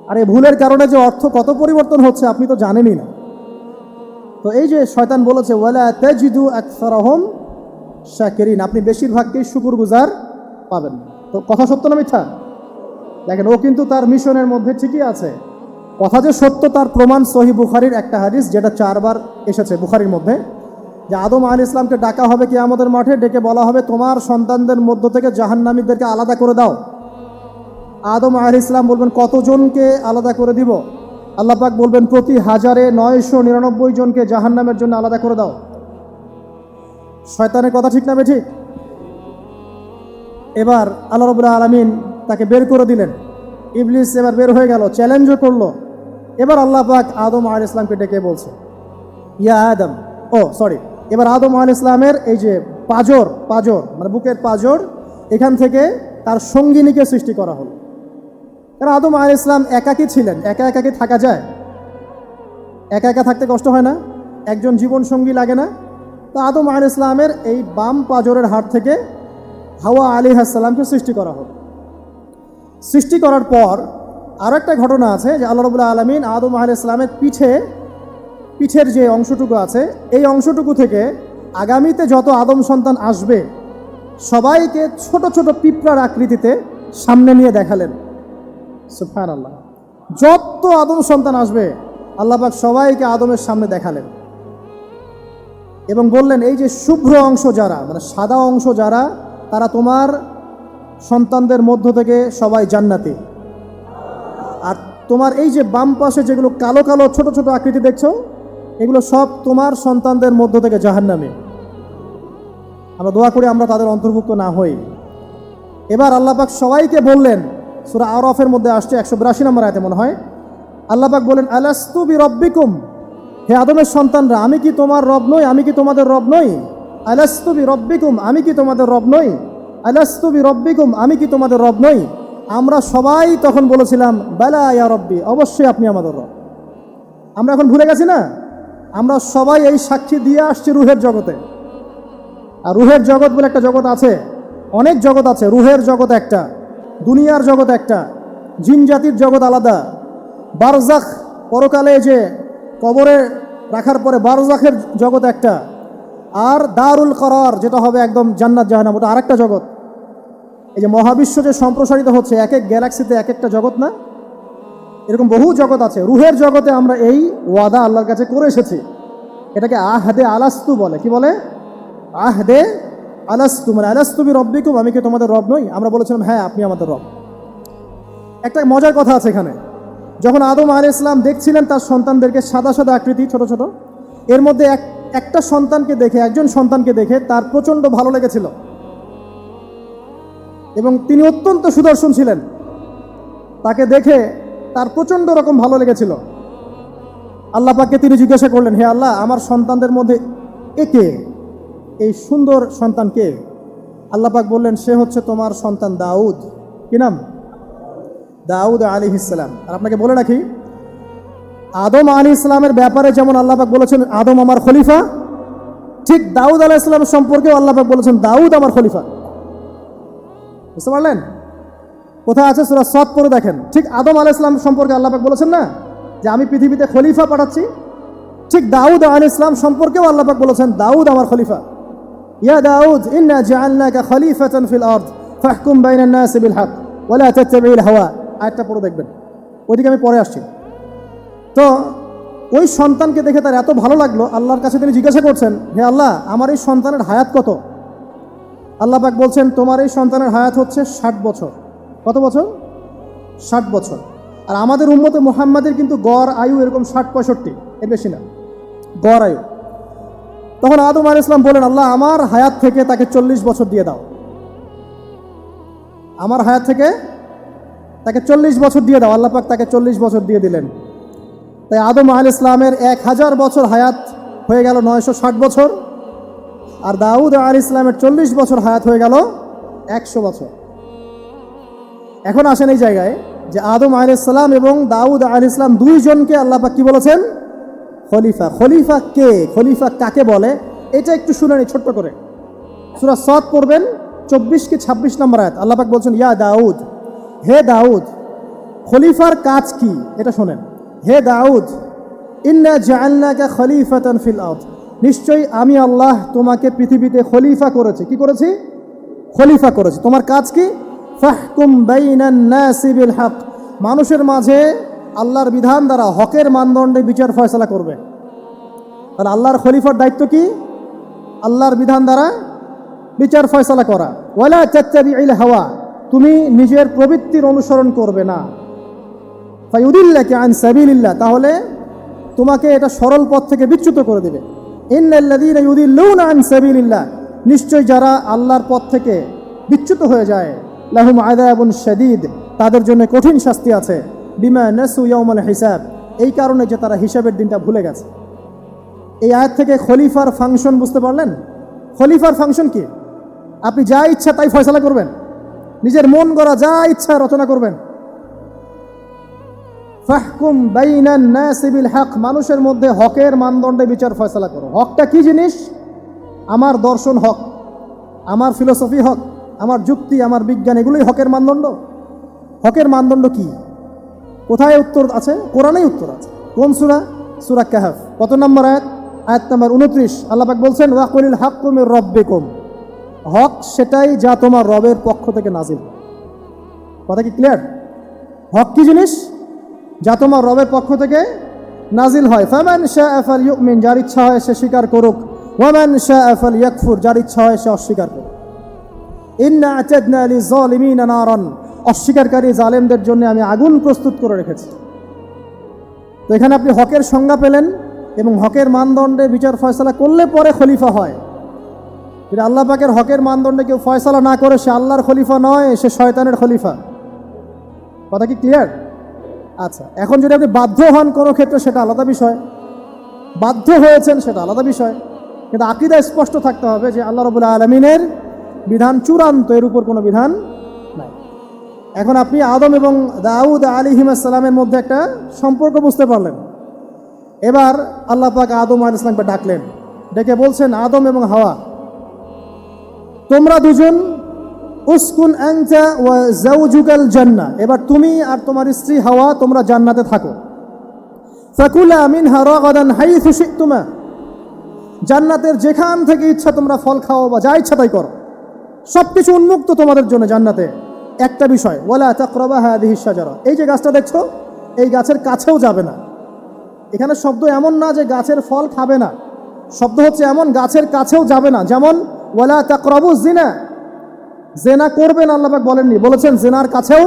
আর এই ভুলের কারণে যে অর্থ কত পরিবর্তন হচ্ছে আপনি তো জানেনই না। তো এই যে শয়তান বলেছে ওয়ালা তাজিদু আকসারহুম শাকিরিন, আপনি বেশিরভাগকেই শুকরগুজার পাবেন। তো কথা সত্য না মিথ্যা? দেখেন, ও কিন্তু তার মিশনের মধ্যে ঠিকই আছে। কথা যে সত্য তার প্রমাণ সহিহ বুখারীর একটা হাদিস, যেটা 4 বার এসেছে বুখারীর মধ্যে, যে আদম আলাইহিস সালামকে ডাকা হবে কিয়ামতের মাঠে, ডেকে বলা হবে তোমার সন্তানদের মধ্য থেকে জাহান্নামীদেরকে আলাদা করে দাও। আদম আলাইহিস সালাম বলবেন কতজনকে আলাদা করে দিব? আল্লাহ পাক বলবেন প্রতি 1099 জনকে জাহান্নামের জন্য আলাদা করে দাও। শয়তানের কথা ঠিক না বেঠিক? এবার আল্লাহ রাব্বুল আলামিন তাকে বের করে দিলেন। ইবলিস এবার বের হয়ে গেল, চ্যালেঞ্জও করলো। এবার আল্লাহ পাক আদম আলাইহিস সালামকে ডেকে বলছে ইয়া আদম, এবার আদম আলাইহিস সালামের এই যে পাজর মানে বুকের পাজর, এখান থেকে তার সঙ্গিনীকে সৃষ্টি করা হলো। কারণ আদম আলাইহিস সালাম একাকী ছিলেন, একা কি থাকা যায়? একা থাকতে কষ্ট হয় না? একজন জীবন সঙ্গী লাগে না? তো আদম আলাইহিস সালামের এই বাম পাজরের হাড় থেকে হাওয়া আলাইহিস সালামকে সৃষ্টি করা হলো। সৃষ্টি করার পর আরও একটা ঘটনা আছে যে আল্লাহ রাব্বুল আলামিন আদম আলাইহিস সালামের পিঠের যে অংশটুকু আছে, এই অংশটুকু থেকে আগামীতে যত আদম সন্তান আসবে সবাইকে ছোট ছোট পিঁপড়ার আকৃতিতে সামনে নিয়ে দেখালেন। সুবহানাল্লাহ। যত আদম সন্তান আসবে আল্লাহ পাক সবাইকে আদমের সামনে দেখালেন এবং বললেন এই যে শুভ্র অংশ যারা, মানে সাদা অংশ যারা, তারা তোমার সন্তানদের মধ্য থেকে সবাই জান্নাতি। আর তোমার এই যে বাম পাশে যেগুলো কালো কালো ছোট ছোট আকৃতি দেখছো, এগুলো সব তোমার সন্তানদের মধ্য থেকে জাহান্নামী। আমরা দোয়া করি আমরা তাদের অন্তর্ভুক্ত না হই। এবার আল্লাহ পাক সবাইকে বললেন, সূরা আরাফের মধ্যে আসছে 182 নম্বর আয়াতে মনে হয়, আল্লাহ পাক বলেন আলাস্তু বিরব্বিকুম, হে আদমের সন্তানরা আমি কি তোমার রব নই? আমি কি তোমাদের রব নই? আলাস্তু বিরব্বিকুম, আমি কি তোমাদের রব নই? আলাস্তু বিরব্বিকুম, আমি কি তোমাদের রব নই? আমরা সবাই তখন বলেছিলাম বালা ইয়া রব্বি, অবশ্যই আপনি আমাদের রব। আমরা এখন ভুলে গেছি না? আমরা সবাই এই সাক্ষী দিয়ে আসছি রুহের জগতে। আর রুহের জগৎ বলে একটা জগৎ আছে, অনেক জগৎ আছে। রুহের জগৎ একটা, দুনিয়ার জগৎ একটা, জিন জাতির জগৎ আলাদা, বারজাখ পরকালে যে কবরে রাখার পরে বারজাখের জগৎ একটা, আর দারুল করার যেটা হবে একদম জান্নাত জাহান্নাম, ওটা আরেকটা জগৎ। এই যে মহাবিশ্ব যে সম্প্রসারিত হচ্ছে, এক এক গ্যালাক্সিতে এক একটা জগৎ না, এরকম বহু জগৎ আছে। রুহের জগতে আমরা এই ওয়াদা আল্লাহর কাছে করে এসেছি। এটাকে আহদে আলাস্তু বলে। কি বলে? আহদে আলাস্তু, মানে আলাস্তু বি রব্বিকুম, আমি কি তোমাদের রব নই? আমরা বলেছিলাম হ্যাঁ আপনি আমাদের রব। একটা মজার কথা আছে এখানে, যখন আদম আলাইহিস সালাম দেখছিলেন তার সন্তানদেরকে সাদা সাদা আকৃতি ছোট ছোট, এর মধ্যে একটা সন্তানকে দেখে, একজন সন্তানকে দেখে তার প্রচণ্ড ভালো লেগেছিল এবং তিনি অত্যন্ত সুদর্শন ছিলেন। তাকে দেখে তার প্রচণ্ড রকম ভালো লেগেছিল। আল্লাহ পাককে তিনি জিজ্ঞাসা করলেন, হে আল্লাহ, আমার সন্তানদের মধ্যে একে, এই সুন্দর সন্তান কে? আল্লাহ পাক বললেন সে হচ্ছে তোমার সন্তান দাউদ। কি নাম? দাউদ আলাইহিস সালাম। আর আপনাকে বলে রাখি, আদম আলাইহিস সালামের ব্যাপারে যেমন আল্লাহ পাক বলেছেন আদম আমার খলিফা, ঠিক দাউদ আলাইহিস সালাম সম্পর্কেও আল্লাহ পাক বলেছেন দাউদ আমার খলিফা। বুঝতে পারলেন? কোথায় আছে? সূরা সাদ পড়ে দেখেন। ঠিক আদম আলাইহিস সালাম সম্পর্কে আল্লাহ পাক বলেছেন না যে আমি পৃথিবীতে খলিফা পাঠাচ্ছি, ঠিক দাউদ আলাইহিস সালাম সম্পর্কেও আল্লাহ পাক বলেছেন দাউদ আমার খলিফা। ইয়া দাউদ ইন্না জাআলনাকা খলিফাতান ফিল আরদ ফাহকুম বাইনান নাসি বিল হক ওয়া লা তাত্তাবিল হাওয়া। আয়াতটা পড়ে দেখবেন, ওইদিকে আমি পরে আসছি। তো ওই সন্তানকে দেখে তার এত ভালো লাগলো, আল্লাহর কাছে তিনি জিজ্ঞাসা করছেন, হে আল্লাহ, আমার এই সন্তানের হায়াত কত? আল্লাহ পাক বলছেন তোমার এই সন্তানের হায়াত হচ্ছে 60 বছর। কত বছর? 60 বছর। আর আমাদের উম্মতে মুহাম্মাদের কিন্তু গড় আয়ু এরকম 60-65, এর বেশি না গড় আয়ু। তখন আদম আলাইহিস সালাম বলেন, আল্লাহ আমার হায়াত থেকে তাকে 40 বছর দিয়ে দাও। আমার হায়াত থেকে তাকে 40 বছর দিয়ে দাও। আল্লাহ পাক তাকে 40 বছর দিয়ে দিলেন। তাই আদম আলাইহিস সালামের 1000 বছর হায়াত হয়ে গেল 960 বছর, আর দাউদ আলাইহিস সালামের 40 বছর হায়াত হয়ে গেল 100 বছর। এখন আসেন এই জায়গায় যে আদম আলাইহিস সালাম এবং দাউদ আলাইহিস সালাম দুইজনকে আল্লাহ পাক কি বলেছেন? খলিফা। খলিফা কে? খলিফা কাকে বলে? এটা একটু শুনে নিন ছোট্ট করে। সূরা সাদ পড়বেন 24 কি 26 নম্বর আয়াত আল্লাহ পাক বলছেন, ইয়া দাউদ, হে দাউদ, খলিফার কাজ কি এটা শোনেন। হে দাউদ, ইন্না জাআলনাকা খলিফাতান ফিল আরদ, নিশ্চয়ই আমি আল্লাহ তোমাকে পৃথিবীতে খলিফা করেছি। কি করেছি? খলিফা করেছি। তোমার কাজ কি? ফাহকুম বাইনান নাসি বিল হক, মানুষের মাঝে আল্লাহর বিধান দ্বারা হকের মানদণ্ডে বিচার ফয়সালা করবে। তাহলে আল্লাহর খলিফার দায়িত্ব কি? আল্লাহর বিধান দ্বারা বিচার ফয়সালা করা। ওয়ালা তাত্তাবিউল হাওয়া, তুমি নিজের প্রবৃত্তির অনুসরণ করবে না। ফায়ুদিল্লাকা আন সাবিলিল্লাহ, তাহলে তোমাকে এটা সরল পথ থেকে বিচ্যুত করে দেবে। ইন্নাল্লাযীনা ইউদিল্লুনা আন সাবিলিল্লাহ, নিশ্চয় যারা আল্লাহর পথ থেকে বিচ্যুত হয়ে যায়, লাহুম আযাবুন শাদীদ, তাদের জন্য কঠিন শাস্তি আছে। বিমা নাসু ইয়াউমাল হিসাব, এই কারণে যে তারা হিসাবের দিনটা ভুলে গেছে। এই আয়াত থেকে খলিফার ফাংশন বুঝতে পারলেন? খলিফার ফাংশন কি? আপনি যা ইচ্ছা তাই ফয়সালা করবেন, নিজের মন গড়া যা ইচ্ছা রচনা করবেন। ফাহকুম বাইনান নাসি বিল হক, মানুষের মধ্যে হকের মানদণ্ডে বিচার ফয়সালা করো। হকটা কি জিনিস? আমার দর্শন হক, আমার ফিলোসফি হক, আমার যুক্তি, আমার বিজ্ঞান, এগুলোই হকের মানদণ্ড। হকের মানদণ্ড কি? কোথায় উত্তর আছে? কোরআনেই উত্তর আছে। কোন সূরা? সূরা কাহফ। কত নম্বর আয়াত? আয়াত নম্বর 29। আল্লাহ পাক বলছেন, ওয়াকুলিল হাক্কু মির রাব্বিকুম, হক সেটাই যা তোমার রবের পক্ষ থেকে নাজিল। কথা কি ক্লিয়ার? হক কি জিনিস? যা তোমার রবের পক্ষ থেকে নাজিল হয়। ফামান শাআ ফালইউমিন, যার ইচ্ছা হয় সে স্বীকার করুক। ওয়ামান শাআ ফালইয়াকফুর, যার ইচ্ছা হয় সে অস্বীকার করুক। ইন্না আ'তাদনা লিয-যালিমিনা নারান, অস্বীকারী জালেমদের জন্য আমি আগুন প্রস্তুত করে রেখেছি। তো এখানে আপনি হকের সংজ্ঞা পেলেন এবং হকের মানদণ্ডে বিচার ফয়সালা করলে পরে খলিফা হয়। যদি আল্লাহ পাকের হকের মানদণ্ডে কেউ ফয়সালা না করে, সে আল্লাহর খলিফা নয়, সে শয়তানের খলিফা। কথা কি ক্লিয়ার? আচ্ছা, এখন যদি আপনি বাধ্য হন কোনো ক্ষেত্রে সেটা আলাদা বিষয়, বাধ্য হয়েছেন সেটা আলাদা বিষয়, কিন্তু আকীদা স্পষ্ট থাকতে হবে যে আল্লাহ রাব্বুল আলামিনের বিধান চূড়ান্ত, এর উপর কোনো বিধান নাই। এখন আপনি আদম এবং দাউদ আলাইহিস সালামের মধ্যে একটা সম্পর্ক বুঝতে পারলেন। এবার আল্লাহ পাক আদম আলাইহিস সালামকে ডাকলেন, ডেকে বলছেন, আদম এবং হাওয়া, তোমরা দুজন উসকুন আনতা ওয়া যাওজুকাল জান্নাহ, এবার তুমি আর তোমার স্ত্রী হাওয়া তোমরা জান্নাতে থাকো। ফাকুলা মিনহা রাগাদান হাইথু শি'তুমা, জান্নাতের যেখান থেকে ইচ্ছা তোমরা ফল খাও বা যা ইচ্ছা তাই করো, সবকিছু উন্মুক্ত তোমাদের জন্য জান্নাতে। একটা বিষয়, ওয়ালা তাকরাবা হাদিহিশ শাজারা, এই যে গাছটা দেখছো এই গাছের কাছেও যাবে না। এখানে শব্দ এমন না যে গাছের ফল খাবে না, শব্দ হচ্ছে এমন গাছের কাছেও যাবে না। যেমন ওয়ালা তাকরাবু জিনা, জেনা করবেন আল্লাহ পাক বলেননি, বলেছেন জেনার কাছেও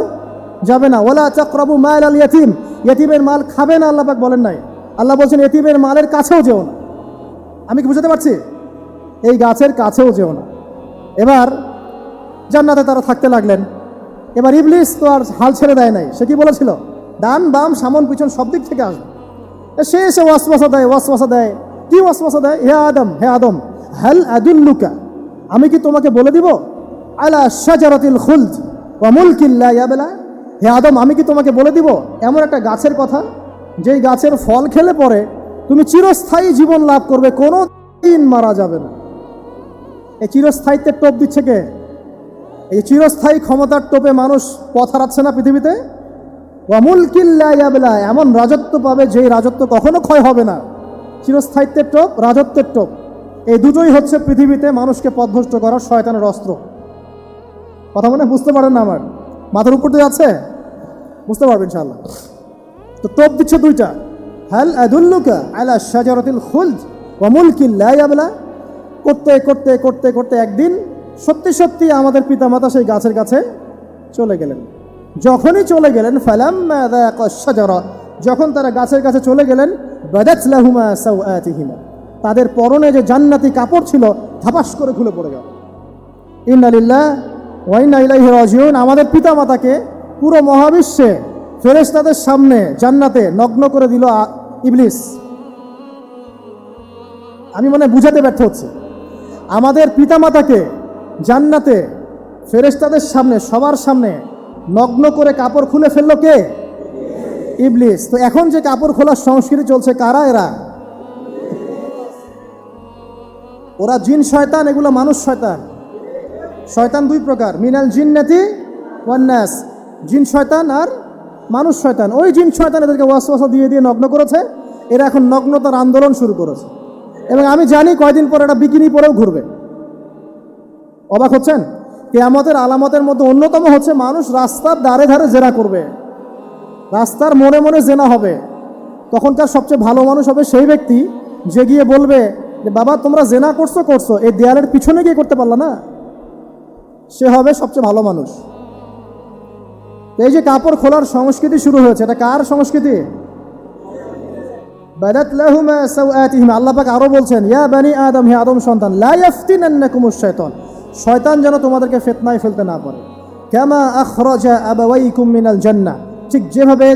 যাবে না। ওয়ালা তাকরাবু মাল আল ইয়াতিম, ইয়াতিমের মাল খাবে না আল্লাহ পাক বলেন নাই, আল্লাহ বলছেন ইয়াতিমের মালের কাছেও যেও না। আমি কি বুঝাতে পারছি? এই গাছের কাছেও যেও না। এবার জান্নাতে তারা থাকতে লাগলেন। এবার ইবলিস তো আর হাল ছেড়ে দেয় নাই, সে কি বলেছিল? ডান বাম সামন পিছন সব দিক থেকে আসবে। সে এসে ওয়াসওয়াসা দেয়। কি ওয়াসওয়াসা দেয়? হে আদম, হাল আদুল্লুকা, আমি কি তোমাকে বলে দিব, আলা শাজারাতিল খুলদ ওয়া মুলকিন লা ইয়াবলা, হে আদম আমি কি তোমাকে বলে দিব এমন একটা গাছের কথা, যেই গাছের ফল খেলে পরে তুমি চিরস্থায়ী জীবন লাভ করবে, কোনো দিন মারা যাবে না। এই চিরস্থায়িত্বের টোপ দিচ্ছে কে? এই চিরস্থায়ী ক্ষমতার টোপে মানুষ পথ হারাচ্ছে না পৃথিবীতে। ওয়া মুলকিন লা ইয়াবলা, এমন রাজত্ব পাবে যেই রাজত্ব কখনো ক্ষয় হবে না। চিরস্থায়িত্বের টোপ, রাজত্বের টোপ, এই দুটোই হচ্ছে পৃথিবীতে মানুষকে পথভ্রষ্ট করার শয়তানের অস্ত্র। কথা মনে বুঝতে পারেন না? আমার মাথার উপর দিয়ে আছে, বুঝতে পারবেন ইনশাআল্লাহ। তো টোপ দিচ্ছে দুইটা, হাল আদুল্লুকা আলা শাজারাতিল খুলদ ওয়া মুলকিন লা ইয়াবলা। করতে করতে করতে করতে একদিন সত্যি সত্যি আমাদের পিতামাতা সেই গাছের কাছে চলে গেলেন। যখনই চলে গেলেন, ফালাম্মা যাকা শাজারা, যখন তারা গাছের কাছে চলে গেলেন, বাদাত লাহুমা সাওআতিহিমা, তাদের পরনে যে জান্নাতি কাপড় ছিল ধাপাস করে খুলে পড়ে গেল। ইন্না লিল্লাহি ওয়া ইন্না ইলাইহি রাজিউন। আমাদের পিতামাতাকে পুরো মহাবিশ্বে ফেরেশতাদের সামনে জান্নাতে নগ্ন করে দিল ইবলিস। আমি মনে বুঝাতে ব্যর্থ হচ্ছি। আমাদের পিতামাতাকে জান্নাতে ফেরেশতাদের সামনে, সবার সামনে নগ্ন করে কাপড় খুলে ফেললো কে? ইবলিস। তো এখন যে কাপড় খোলার সংস্কৃতি চলছে, কারা এরা? ওরা জিন শয়তান, এগুলো মানুষ শয়তান। শয়তান দুই প্রকার, মিনাল জিন্নাতি ওয়ান নাস, জিন শয়তান আর মানুষ শয়তান। ওই জিন শয়তান এদেরকে ওয়াসওয়াসা দিয়ে দিয়ে নগ্ন করেছে, এরা এখন নগ্নতার আন্দোলন শুরু করেছে, এবং আমি জানি কয়দিন পর এটা বিকিনি পরেও ঘুরবে। অবাক হচ্ছেন? কিয়ামতের আলামতের মধ্যে অন্যতম হচ্ছে মানুষ রাস্তার ধারে ধারে জেনা করবে, রাস্তার মনে মনে জেনা হবে। তখনকার সবচেয়ে ভালো মানুষ হবে সেই ব্যক্তি যে গিয়ে বলবে যে বাবা তোমরা জেনা করছো, এই দেয়ালের পিছনে গিয়ে করতে পারলা না, সে হবে সবচেয়ে ভালো মানুষ। এই যে কাপড় খোলার সংস্কৃতি শুরু হয়েছে, এটা কার সংস্কৃতি? বাদাত লাহুমা সাওআতিহিমা, আল্লাহ পাক আরো বলছেন ইয়া বানি আদম, হে আদম সন্তান, লা ইয়াফতিনান্নাকুমুশ শাইতান, শয়তান যেন তোমাদেরকে ফিতনায় ফেলতে না পারে। কামা আখরাজা আবাওয়াইকুম মিনাল জান্নাহ, ঠিক যেভাবে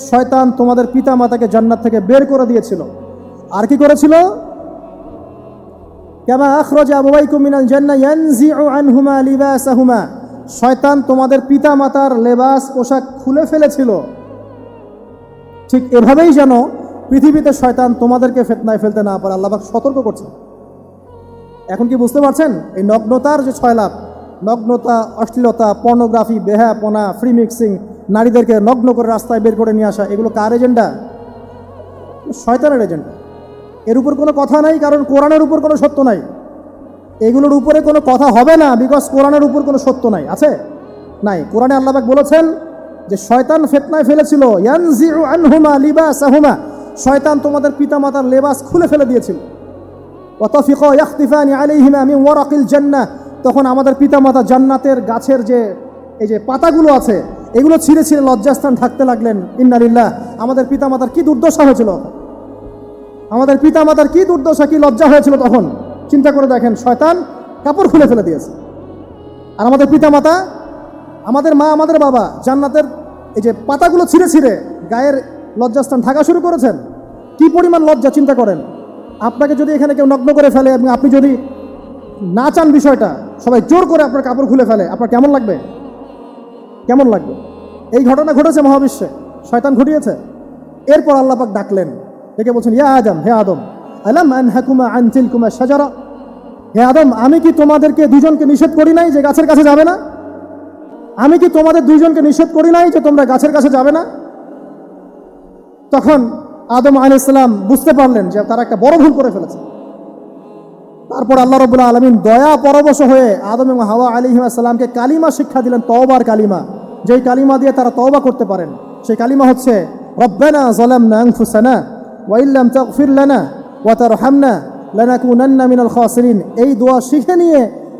শয়তান তোমাদের পিতা মাতাকে জান্নাত থেকে বের করে দিয়েছিল। আর কি করেছিল? কামা আখরাজা আবাওয়াইকুম মিনাল জান্নাহ ইয়ানজিউ আনহুমা লিবাসাহুমা, শয়তান তোমাদের পিতা মাতার লেবাস পোশাক খুলে ফেলেছিল। ঠিক এভাবেই যেন পৃথিবীতে শয়তান তোমাদেরকে ফিতনায় ফেলতে না পারে, আল্লাহ পাক সতর্ক করছেন। এখন কি বুঝতে পারছেন এই নগ্নতার যে 6 লাভ, নগ্নতা, অশ্লীলতা, পর্নোগ্রাফি, বেহায়াপনা, ফ্রি মিক্সিং, নারীদেরকে নগ্ন করে রাস্তায় বের করে নিয়ে আসা, এগুলো কার এজেন্ডা? শয়তানের এজেন্ডা। এর উপর কোনো কথা নাই, কারণ কোরআনের উপর কোনো সত্য নাই। এগুলোর উপরে কোনো কথা হবে না, বিকজ কোরআনের উপর কোনো সত্য নাই। আছে? নাই। কোরআনে আল্লাহ পাক বলেছেন যে শয়তান ফিতনায় ফেলেছিল, ইয়ানজিউ আনহুমা লিবাসাহুমা, শয়তান তোমাদের পিতামাতার লেবাস খুলে ফেলে দিয়েছিল। ওয়াতাফিকা ইয়াখতিফানি আলাইহিমা মিন ওয়ারাকিল জান্নাহ, তখন আমাদের পিতামাতা জান্নাতের গাছের যে এই যে পাতাগুলো আছে এগুলো ছিঁড়ে ছিঁড়ে লজ্জাস্থান থাকতে লাগলেন। ইন্না লিল্লাহ, আমাদের পিতামাতার কি দুর্দশা হয়েছিল, আমাদের পিতামাতার কি দুর্দশা, কি লজ্জা হয়েছিল তখন। চিন্তা করে দেখেন, শয়তান কাপড় খুলে ফেলে দিয়েছে, আর আমাদের পিতামাতা, আমাদের মা, আমাদের বাবা জান্নাতের এই যে পাতাগুলো ছিঁড়ে ছিঁড়ে গায়ের লজ্জাস্থান ঢাকা শুরু করেছেন। কি পরিমাণ লজ্জা চিন্তা করেন। আপনাকে যদি এখানে কেউ নগ্ন করে ফেলে এবং আপনি যদি না চান বিষয়টা, সবাই জোর করে আপনার কাপড় খুলে ফেলে, আপনার কেমন লাগবে? কেমন লাগবে? এই ঘটনা ঘটেছে মহাবিশ্বে, শয়তান ঘটিয়েছে। এরপর আল্লাহ পাক ডাকলেন, ডেকে বলছেন ইয়া আদম, হে আদম, আলাম আনহাকুমা আন তিলকুমা শাজারা, হে আদম আমি কি তোমাদেরকে দুজনকে নিষেধ করি নাই যে গাছের কাছে যাবে না? আমি কি তোমাদের দুইজনকে নিষেধ করি নাই যে তোমরা গাছের কাছে যাবে না? তখন আদম আলাইহিস সালাম বুঝতে পারলেন যে তারা একটা বড় ভুল করে ফেলেছে। তারপর আল্লাহ রাব্বুল আলামিন দয়া পরবশ হয়ে আদম এবং হাওয়া আলাইহিস সালামকে কালিমা শিক্ষা দিলেন, তওবার কালিমা, যেই কালিমা দিয়ে তারা তওবা করতে পারেন। সেই কালিমা হচ্ছে রব্বানা যালামনা আনফুসানা ওয়া ইল্লাম তাগফির লানা ওয়া তারহামনা লানাকুনান্না মিনাল খাসিরিন। এই দোয়া শিখে নিয়ে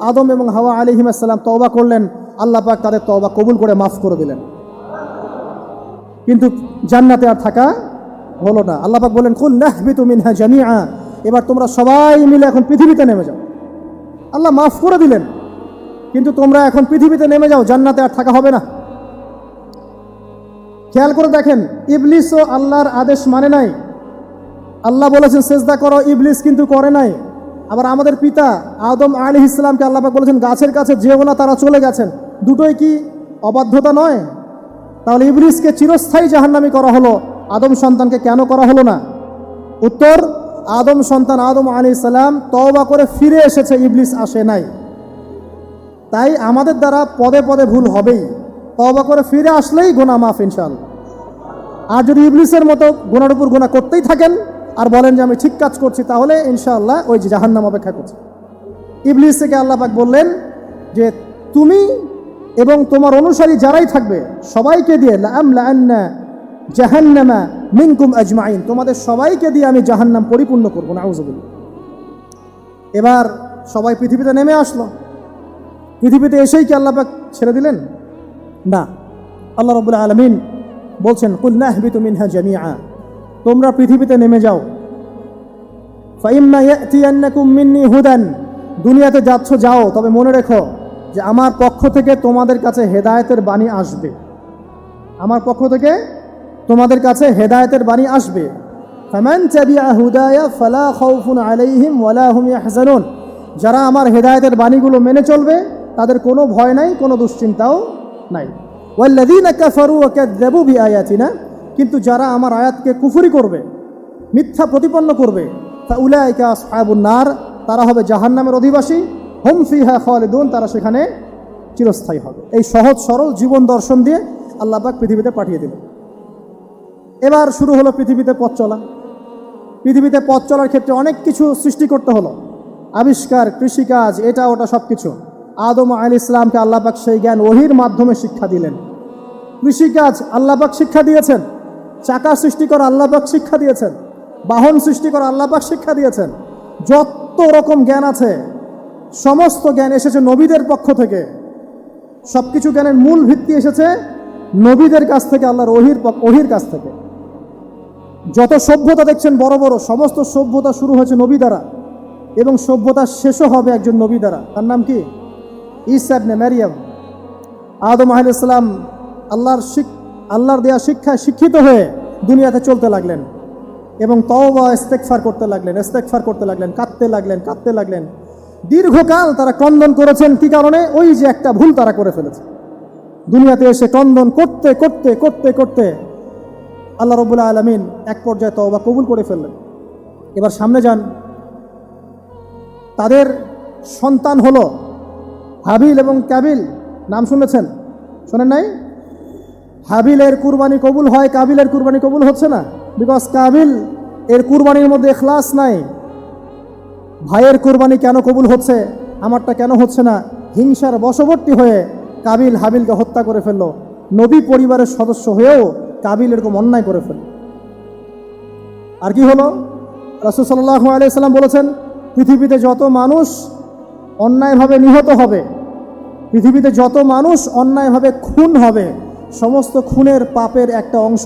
আদম এবং হাওয়া আলাইহিস সালাম তওবা করলেন, আল্লাহ পাক তাদের তওবা কবুল করে মাফ করে দিলেন। কিন্তু জান্নাতে আর থাকা হলো না। আল্লাহ পাক বলেন কুল নাহবিতু মিনহা জামিআ, এবার তোমরা সবাই মিলে এখন পৃথিবীতে নেমে যাও। আল্লাহ মাফ করে দিলেন, কিন্তু তোমরা এখন পৃথিবীতে নেমে যাও, জান্নাতে আর থাকা হবে না। খেয়াল করে দেখেন, ইবলিসও আল্লাহর আদেশ মানে নাই। আল্লাহ বলেছেন সেজদা করো, ইবলিস কিন্তু করে নাই। আবার আমাদের পিতা আদম আলাইহিস সালামকে আল্লাহ পাক বলেছেন গাছের কাছে যেও না, তারা চলে গেছেন। দুটোই কি অবাধ্যতা নয়? তাহলে ইবলিসকে চিরস্থায়ী জাহান্নামী করা হলো, আদম সন্তানকে কেন করা হলো না? উত্তর, আদম সন্তান আদম আলাইহিস সালাম তওবা করে ফিরে এসেছে, ইবলিস আসে নাই। তাই আমাদের দ্বারা পদে পদে ভুল হবেই, তওবা করে ফিরে আসলেই গুনাহ মাফ ইনশাআল্লাহ। আর যদি ইবলিসের মতো গুনার উপর গুনাহ করতেই থাকেন আর বলেন যে আমি ঠিক কাজ করছি, তাহলে ইনশাআল্লাহ ওই যে জাহান্নাম অপেক্ষা করছে। ইবলিস থেকে আল্লাহ পাক বললেন যে তুমি এবং তোমার অনুসারী যারাই থাকবে সবাইকে দিয়ে লাআমলাআন্না জাহান্নামা মিনকুম আজমাইন, তোমাদের সবাইকে দিয়ে আমি জাহান্নাম পরিপূর্ণ করবো। নাউযুবিল্লাহ। এবার সবাই পৃথিবীতে নেমে আসলো। পৃথিবীতে এসেই কি আল্লাহ পাক ছেড়ে দিলেন? না। আল্লাহ রাব্বুল আলামিন বলছেন কুল নাহবিতু মিনহা জামিআ, তোমরা পৃথিবীতে নেমে যাও। ফাইম্মা ইয়াতিয়ান্নাকুম মিন্নি হুদান, দুনিয়াতে যাচ্ছ যাও, তবে মনে রেখো যে আমার পক্ষ থেকে তোমাদের কাছে হেদায়েতের বাণী আসবে। আমার পক্ষ থেকে তোমাদের কাছে হেদায়েতের বাণী আসবে। ফামান তাবিআ হুদায়া ফালা খাউফুন আলাইহিম ওয়ালা হুম ইয়াহজানুন, যারা আমার হেদায়েতের বাণীগুলো মেনে চলবে তাদের কোনো ভয় নাই, কোনো দুশ্চিন্তাও নাই। ওয়াল্লাযীনা কাফারু ওয়া কাযযাবু বিআয়াতিনা, কিন্তু যারা আমার আয়াতকে কুফরি করবে, মিথ্যা প্রতিপন্ন করবে, ফাউলাইকা আসহাবুন নার, তারা হবে জাহান্নামের অধিবাসী। হুম ফিহা খালিদুন, তারা সেখানে চিরস্থায়ী হবে। এই সহজ সরল জীবন দর্শন দিয়ে আল্লাহ পাক পৃথিবীতে পাঠিয়ে দিলেন। এবার শুরু হলো পৃথিবীতে পথ চলা। পৃথিবীতে পথ চলার ক্ষেত্রে অনেক কিছু সৃষ্টি করতে হলো, আবিষ্কার, কৃষিকাজ, এটা ওটা সব কিছু। আদম আলাইহিস সালামকে আল্লাহ পাক সেই জ্ঞান ওহীর মাধ্যমে শিক্ষা দিলেন। কৃষিকাজ আল্লাহ পাক শিক্ষা দিয়েছেন, চাকা সৃষ্টি করা আল্লাহ পাক শিক্ষা দিয়েছেন, বাহন সৃষ্টি করা আল্লাহ পাক শিক্ষা দিয়েছেন। যত রকম জ্ঞান আছে সমস্ত জ্ঞান এসেছে নবীদের পক্ষ থেকে। সব কিছু জ্ঞানের মূল ভিত্তি এসেছে নবীদের কাছ থেকে, আল্লাহর ওহীর কাছ থেকে। যত সভ্যতা দেখছেন বড় বড়, সমস্ত সভ্যতা শুরু হয়েছে নবী দ্বারা, এবং সভ্যতা শেষও হবে একজন নবী দ্বারা। তার নাম কি? ঈসা ইবনে মারইয়াম। আদম আলাইহিস সালাম আল্লাহর দেয়া শিক্ষায় শিক্ষিত হয়ে দুনিয়াতে চলতে লাগলেন এবং তওবা ইস্তেগফার করতে লাগলেন, কাঁদতে লাগলেন। দীর্ঘকাল তারা ক্রন্দন করেছেন। কি কারণে? ওই যে একটা ভুল তারা করে ফেলেছে। দুনিয়াতে এসে ক্রন্দন করতে করতে করতে করতে আল্লাহ রাব্বুল আলামিন এক পর্যায়ে তওবা কবুল করে ফেললেন। এবার সামনে যান। তাদের সন্তান হলো হাবিল এবং কাবিল। নাম শুনেছেন? শোনেন নাই? হাবিলের কুরবানি কবুল হয়, কাবিলের কুরবানি কবুল হচ্ছে না। বিকজ কাবিল এর কুরবানির মধ্যে ইখলাস নাই। ভাইয়ের কুরবানি কেন কবুল হচ্ছে, আমারটা কেন হচ্ছে না? হিংসার বশবর্তী হয়ে কাবিল হাবিলকে হত্যা করে ফেলল। নবী পরিবারের সদস্য হয়েও কাবিল এরকম অন্যায় করে ফেলল। আর কি হলো? রাসূল সাল্লাল্লাহু আলাইহি সাল্লাম বলেছেন, পৃথিবীতে যত মানুষ অন্যায়ভাবে নিহত হবে, পৃথিবীতে যত মানুষ অন্যায়ভাবে খুন হবে, সমস্ত খুনের পাপের একটা অংশ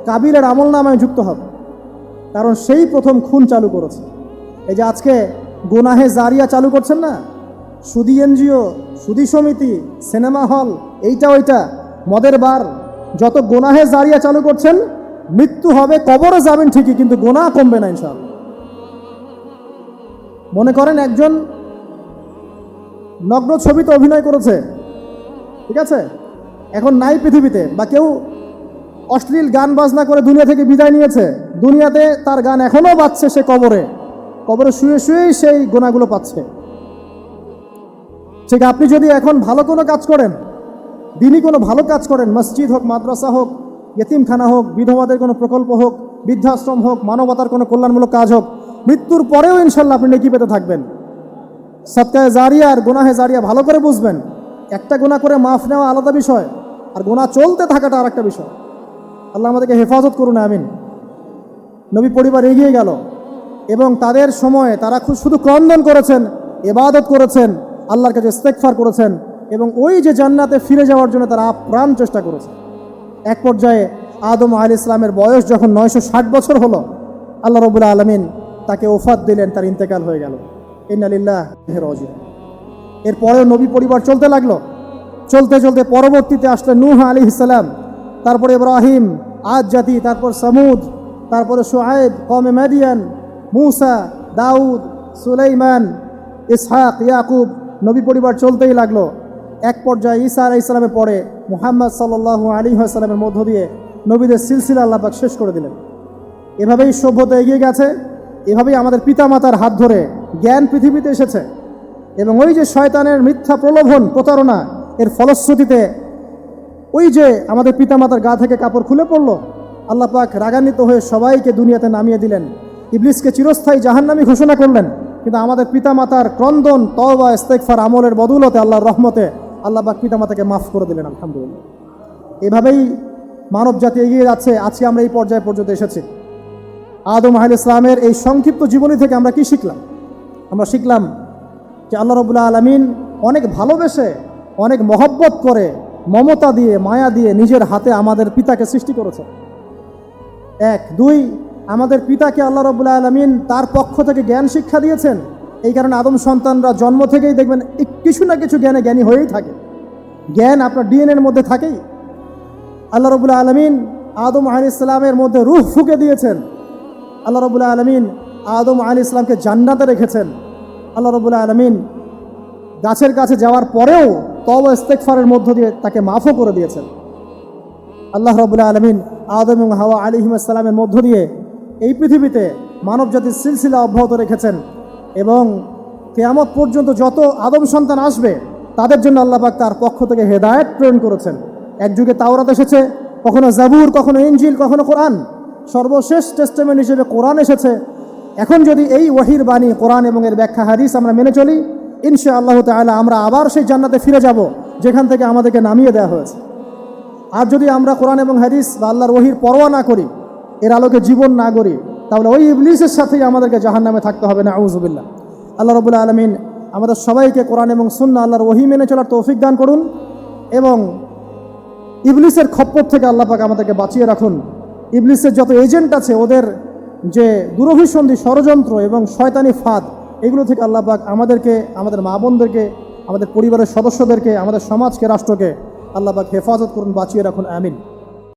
কাবিলের আমলনামায় যুক্ত হবে। কারণ সেই প্রথম খুন চালু করেছে। এই যে আজকে গুনাহে জারিয়া চালু করছেন না, সুদী এনজিও, সুদী সমিতি, সিনেমা হল, এইটা ওইটা, মদের বার, যত গুনাহে জারিয়া চালু করছেন, মৃত্যু হবে, কবরে যাবেন ঠিকই, কিন্তু গুনাহ কমবে না ইনশাআল্লাহ। মনে করেন একজন নগ্ন ছবিতে অভিনয় করেছে, ঠিক আছে, এখন নাই পৃথিবীতে, বা কেউ অশ্লীল গান বাজনা করে দুনিয়া থেকে বিদায় নিয়েছে, দুনিয়াতে তার গান এখনো বাজছে, সে কবরে শুয়ে শুয়েই সেই গুনাহগুলো পাচ্ছে। ঠিক আপনি যদি এখন ভালো কোনো কাজ করেন, দিনই কোনো ভালো কাজ করেন, মসজিদ হোক, মাদ্রাসা হোক, ইয়েতিমখানা হোক, বিধবাদের কোনো প্রকল্প হোক, বৃদ্ধাশ্রম হোক, মানবতার কোনো কল্যাণমূলক কাজ হোক, মৃত্যুর পরেও ইনশাল্লাহ আপনি নেকি পেতে থাকবেন। সদকায়ে জারিয়া আর গুনাহে জারিয়া ভালো করে বুঝবেন। একটা গুনাহ করে মাফ নেওয়া আলাদা বিষয়, আর গুনাহ চলতে থাকাটা আর একটা বিষয়। আল্লাহ আমাদেরকে হেফাজত করুন, আমিন। নবী পরিবার এগিয়ে গেল এবং তাদের সময়ে তারা শুধু ক্রন্দন করেছেন, ইবাদত করেছেন, আল্লাহর কাছে ইস্তেগফার করেছেন এবং ওই যে জান্নাতে ফিরে যাওয়ার জন্য তারা আপ্রাণ চেষ্টা করেছে। এক পর্যায়ে আদম আলাইহিস সালামের বয়স যখন 960 বছর হলো, আল্লাহ রাব্বুল আলামিন তাকে ওফাত দিলেন, তার ইন্তেকাল হয়ে গেল। ইন্না লিল্লাহি ওয়া ইন্না ইলাইহি রাজিউন। এরপরেও নবী পরিবার চলতে লাগলো। চলতে চলতে পরবর্তীতে আসলেন নূহ আলাইহিস সালাম, তারপরে ইব্রাহিম, আদ জাতি, তারপর সামুদ, তারপরে শুআয়ব, কওমে মাদিয়ান, মূসা, দাউদ, সুলাইমান, ইসহাক, ইয়াকুব। নবী পরিবার চলতেই লাগলো। এক পর্যায়ে ঈসা আলাইহিস সালামের পরে মুহাম্মদ সাল্লাল্লাহু আলাইহি ওয়াসাল্লামের মধ্য দিয়ে নবীদের সিলসিলা আল্লাহ পাক শেষ করে দিলেন। এভাবেই সভ্যতা এগিয়ে গেছে। এভাবেই আমাদের পিতামাতার হাত ধরে জ্ঞান পৃথিবীতে এসেছে এবং ওই যে শয়তানের মিথ্যা প্রলোভন, প্রতারণা, এর ফলশ্রুতিতে ওই যে আমাদের পিতামাতার গা থেকে কাপড় খুলে পড়ল। আল্লাহ পাক রাগান্বিত হয়ে সবাইকে দুনিয়াতে নামিয়ে দিলেন, ইবলিসকে চিরস্থায়ী জাহান্নামী ঘোষণা করলেন। কিন্তু আমাদের পিতামাতার ক্রন্দন, তওবা, ইস্তেগফার আমলের বদৌলতে, আল্লাহর রহমতে আল্লাহ পাক পিতামাতাকে মাফ করে দিলেন, আলহামদুলিল্লাহ। এভাবেই মানব জাতি এগিয়ে যাচ্ছে। আজকে আমরা এই পর্যায়ে পর্যন্ত এসেছি। আদম আলাইহিস সালামের এই সংক্ষিপ্ত জীবনী থেকে আমরা কি শিখলাম? আমরা শিখলাম যে আল্লাহ রাব্বুল আলামিন অনেক ভালোবেসে, অনেক মহব্বত করে, মমতা দিয়ে, মায়া দিয়ে নিজের হাতে আমাদের পিতাকে সৃষ্টি করেছে। এক। দুই, আমাদের পিতাকে আল্লাহ রাব্বুল আলামিন তার পক্ষ থেকে জ্ঞান শিক্ষা দিয়েছেন। এই কারণে আদম সন্তানরা জন্ম থেকেই দেখবেন কিছু না কিছু জ্ঞানী হয়েই থাকে। জ্ঞান আপনার ডিএনএর মধ্যে থাকেই। আল্লাহ রাব্বুল আলামিন আদম আলাইহিস সালামের মধ্যে রূহ ফুঁকে দিয়েছেন। আল্লাহ রাব্বুল আলামিন আদম আলাইহিস সালামকে জান্নাতে রেখেছেন। আল্লাহ রাব্বুল আলামিন গাছের কাছে যাওয়ার পরেও তওবা ইস্তেগফারের মধ্য দিয়ে তাকে মাফও করে দিয়েছেন। আল্লাহ রাব্বুল আলামিন আদম এবং হাওয়া আলাইহিস সালামের মধ্য দিয়ে এই পৃথিবীতে মানব জাতির সিলসিলা অব্যাহত রেখেছেন এবং কিয়ামত পর্যন্ত যত আদম সন্তান আসবে তাদের জন্য আল্লাহ পাক তার পক্ষ থেকে হেদায়েত প্রেরণ করেছেন। এক যুগে তাওরাত এসেছে, কখনো জাবুর, কখনো ইনজিল, কখনো কোরআন, সর্বশেষ টেস্টামেন্ট হিসেবে কোরআন এসেছে। এখন যদি এই ওয়াহির বাণী কোরআন এবং এর ব্যাখ্যা হাদিস আমরা মেনে চলি, ইনশাআল্লাহ তাআলা আমরা আবার সেই জান্নাতে ফিরে যাব যেখান থেকে আমাদেরকে নামিয়ে দেওয়া হয়েছে। আর যদি আমরা কোরআন এবং হাদিস বা আল্লাহর ওয়াহির পরোয়া না করি, এর আলোকে জীবন না গড়ি, তাহলে ওই ইবলিসের সাথেই আমাদেরকে জাহান্নামে থাকতে হবে, নাউযুবিল্লাহ। আল্লাহ রাব্বুল আলামিন আমাদের সবাইকে কোরআন এবং সুন্নাহ আল্লাহর ওয়াহি মেনে চলার তৌফিক দান করুন এবং ইবলিসের খপ্পর থেকে আল্লাহ পাক আমাদেরকে বাঁচিয়ে রাখুন। ইবলিসের যত এজেন্ট আছে, ওদের যে দুরভিসন্ধি, ষড়যন্ত্র এবং শয়তানি ফাঁদ, এগুলো থেকে আল্লাহ পাক আমাদেরকে, আমাদের মা বোনদেরকে, আমাদের পরিবারের সদস্যদেরকে, আমাদের সমাজকে, রাষ্ট্রকে আল্লাহ পাক হেফাজত করুন, বাঁচিয়ে রাখুন, আমিন।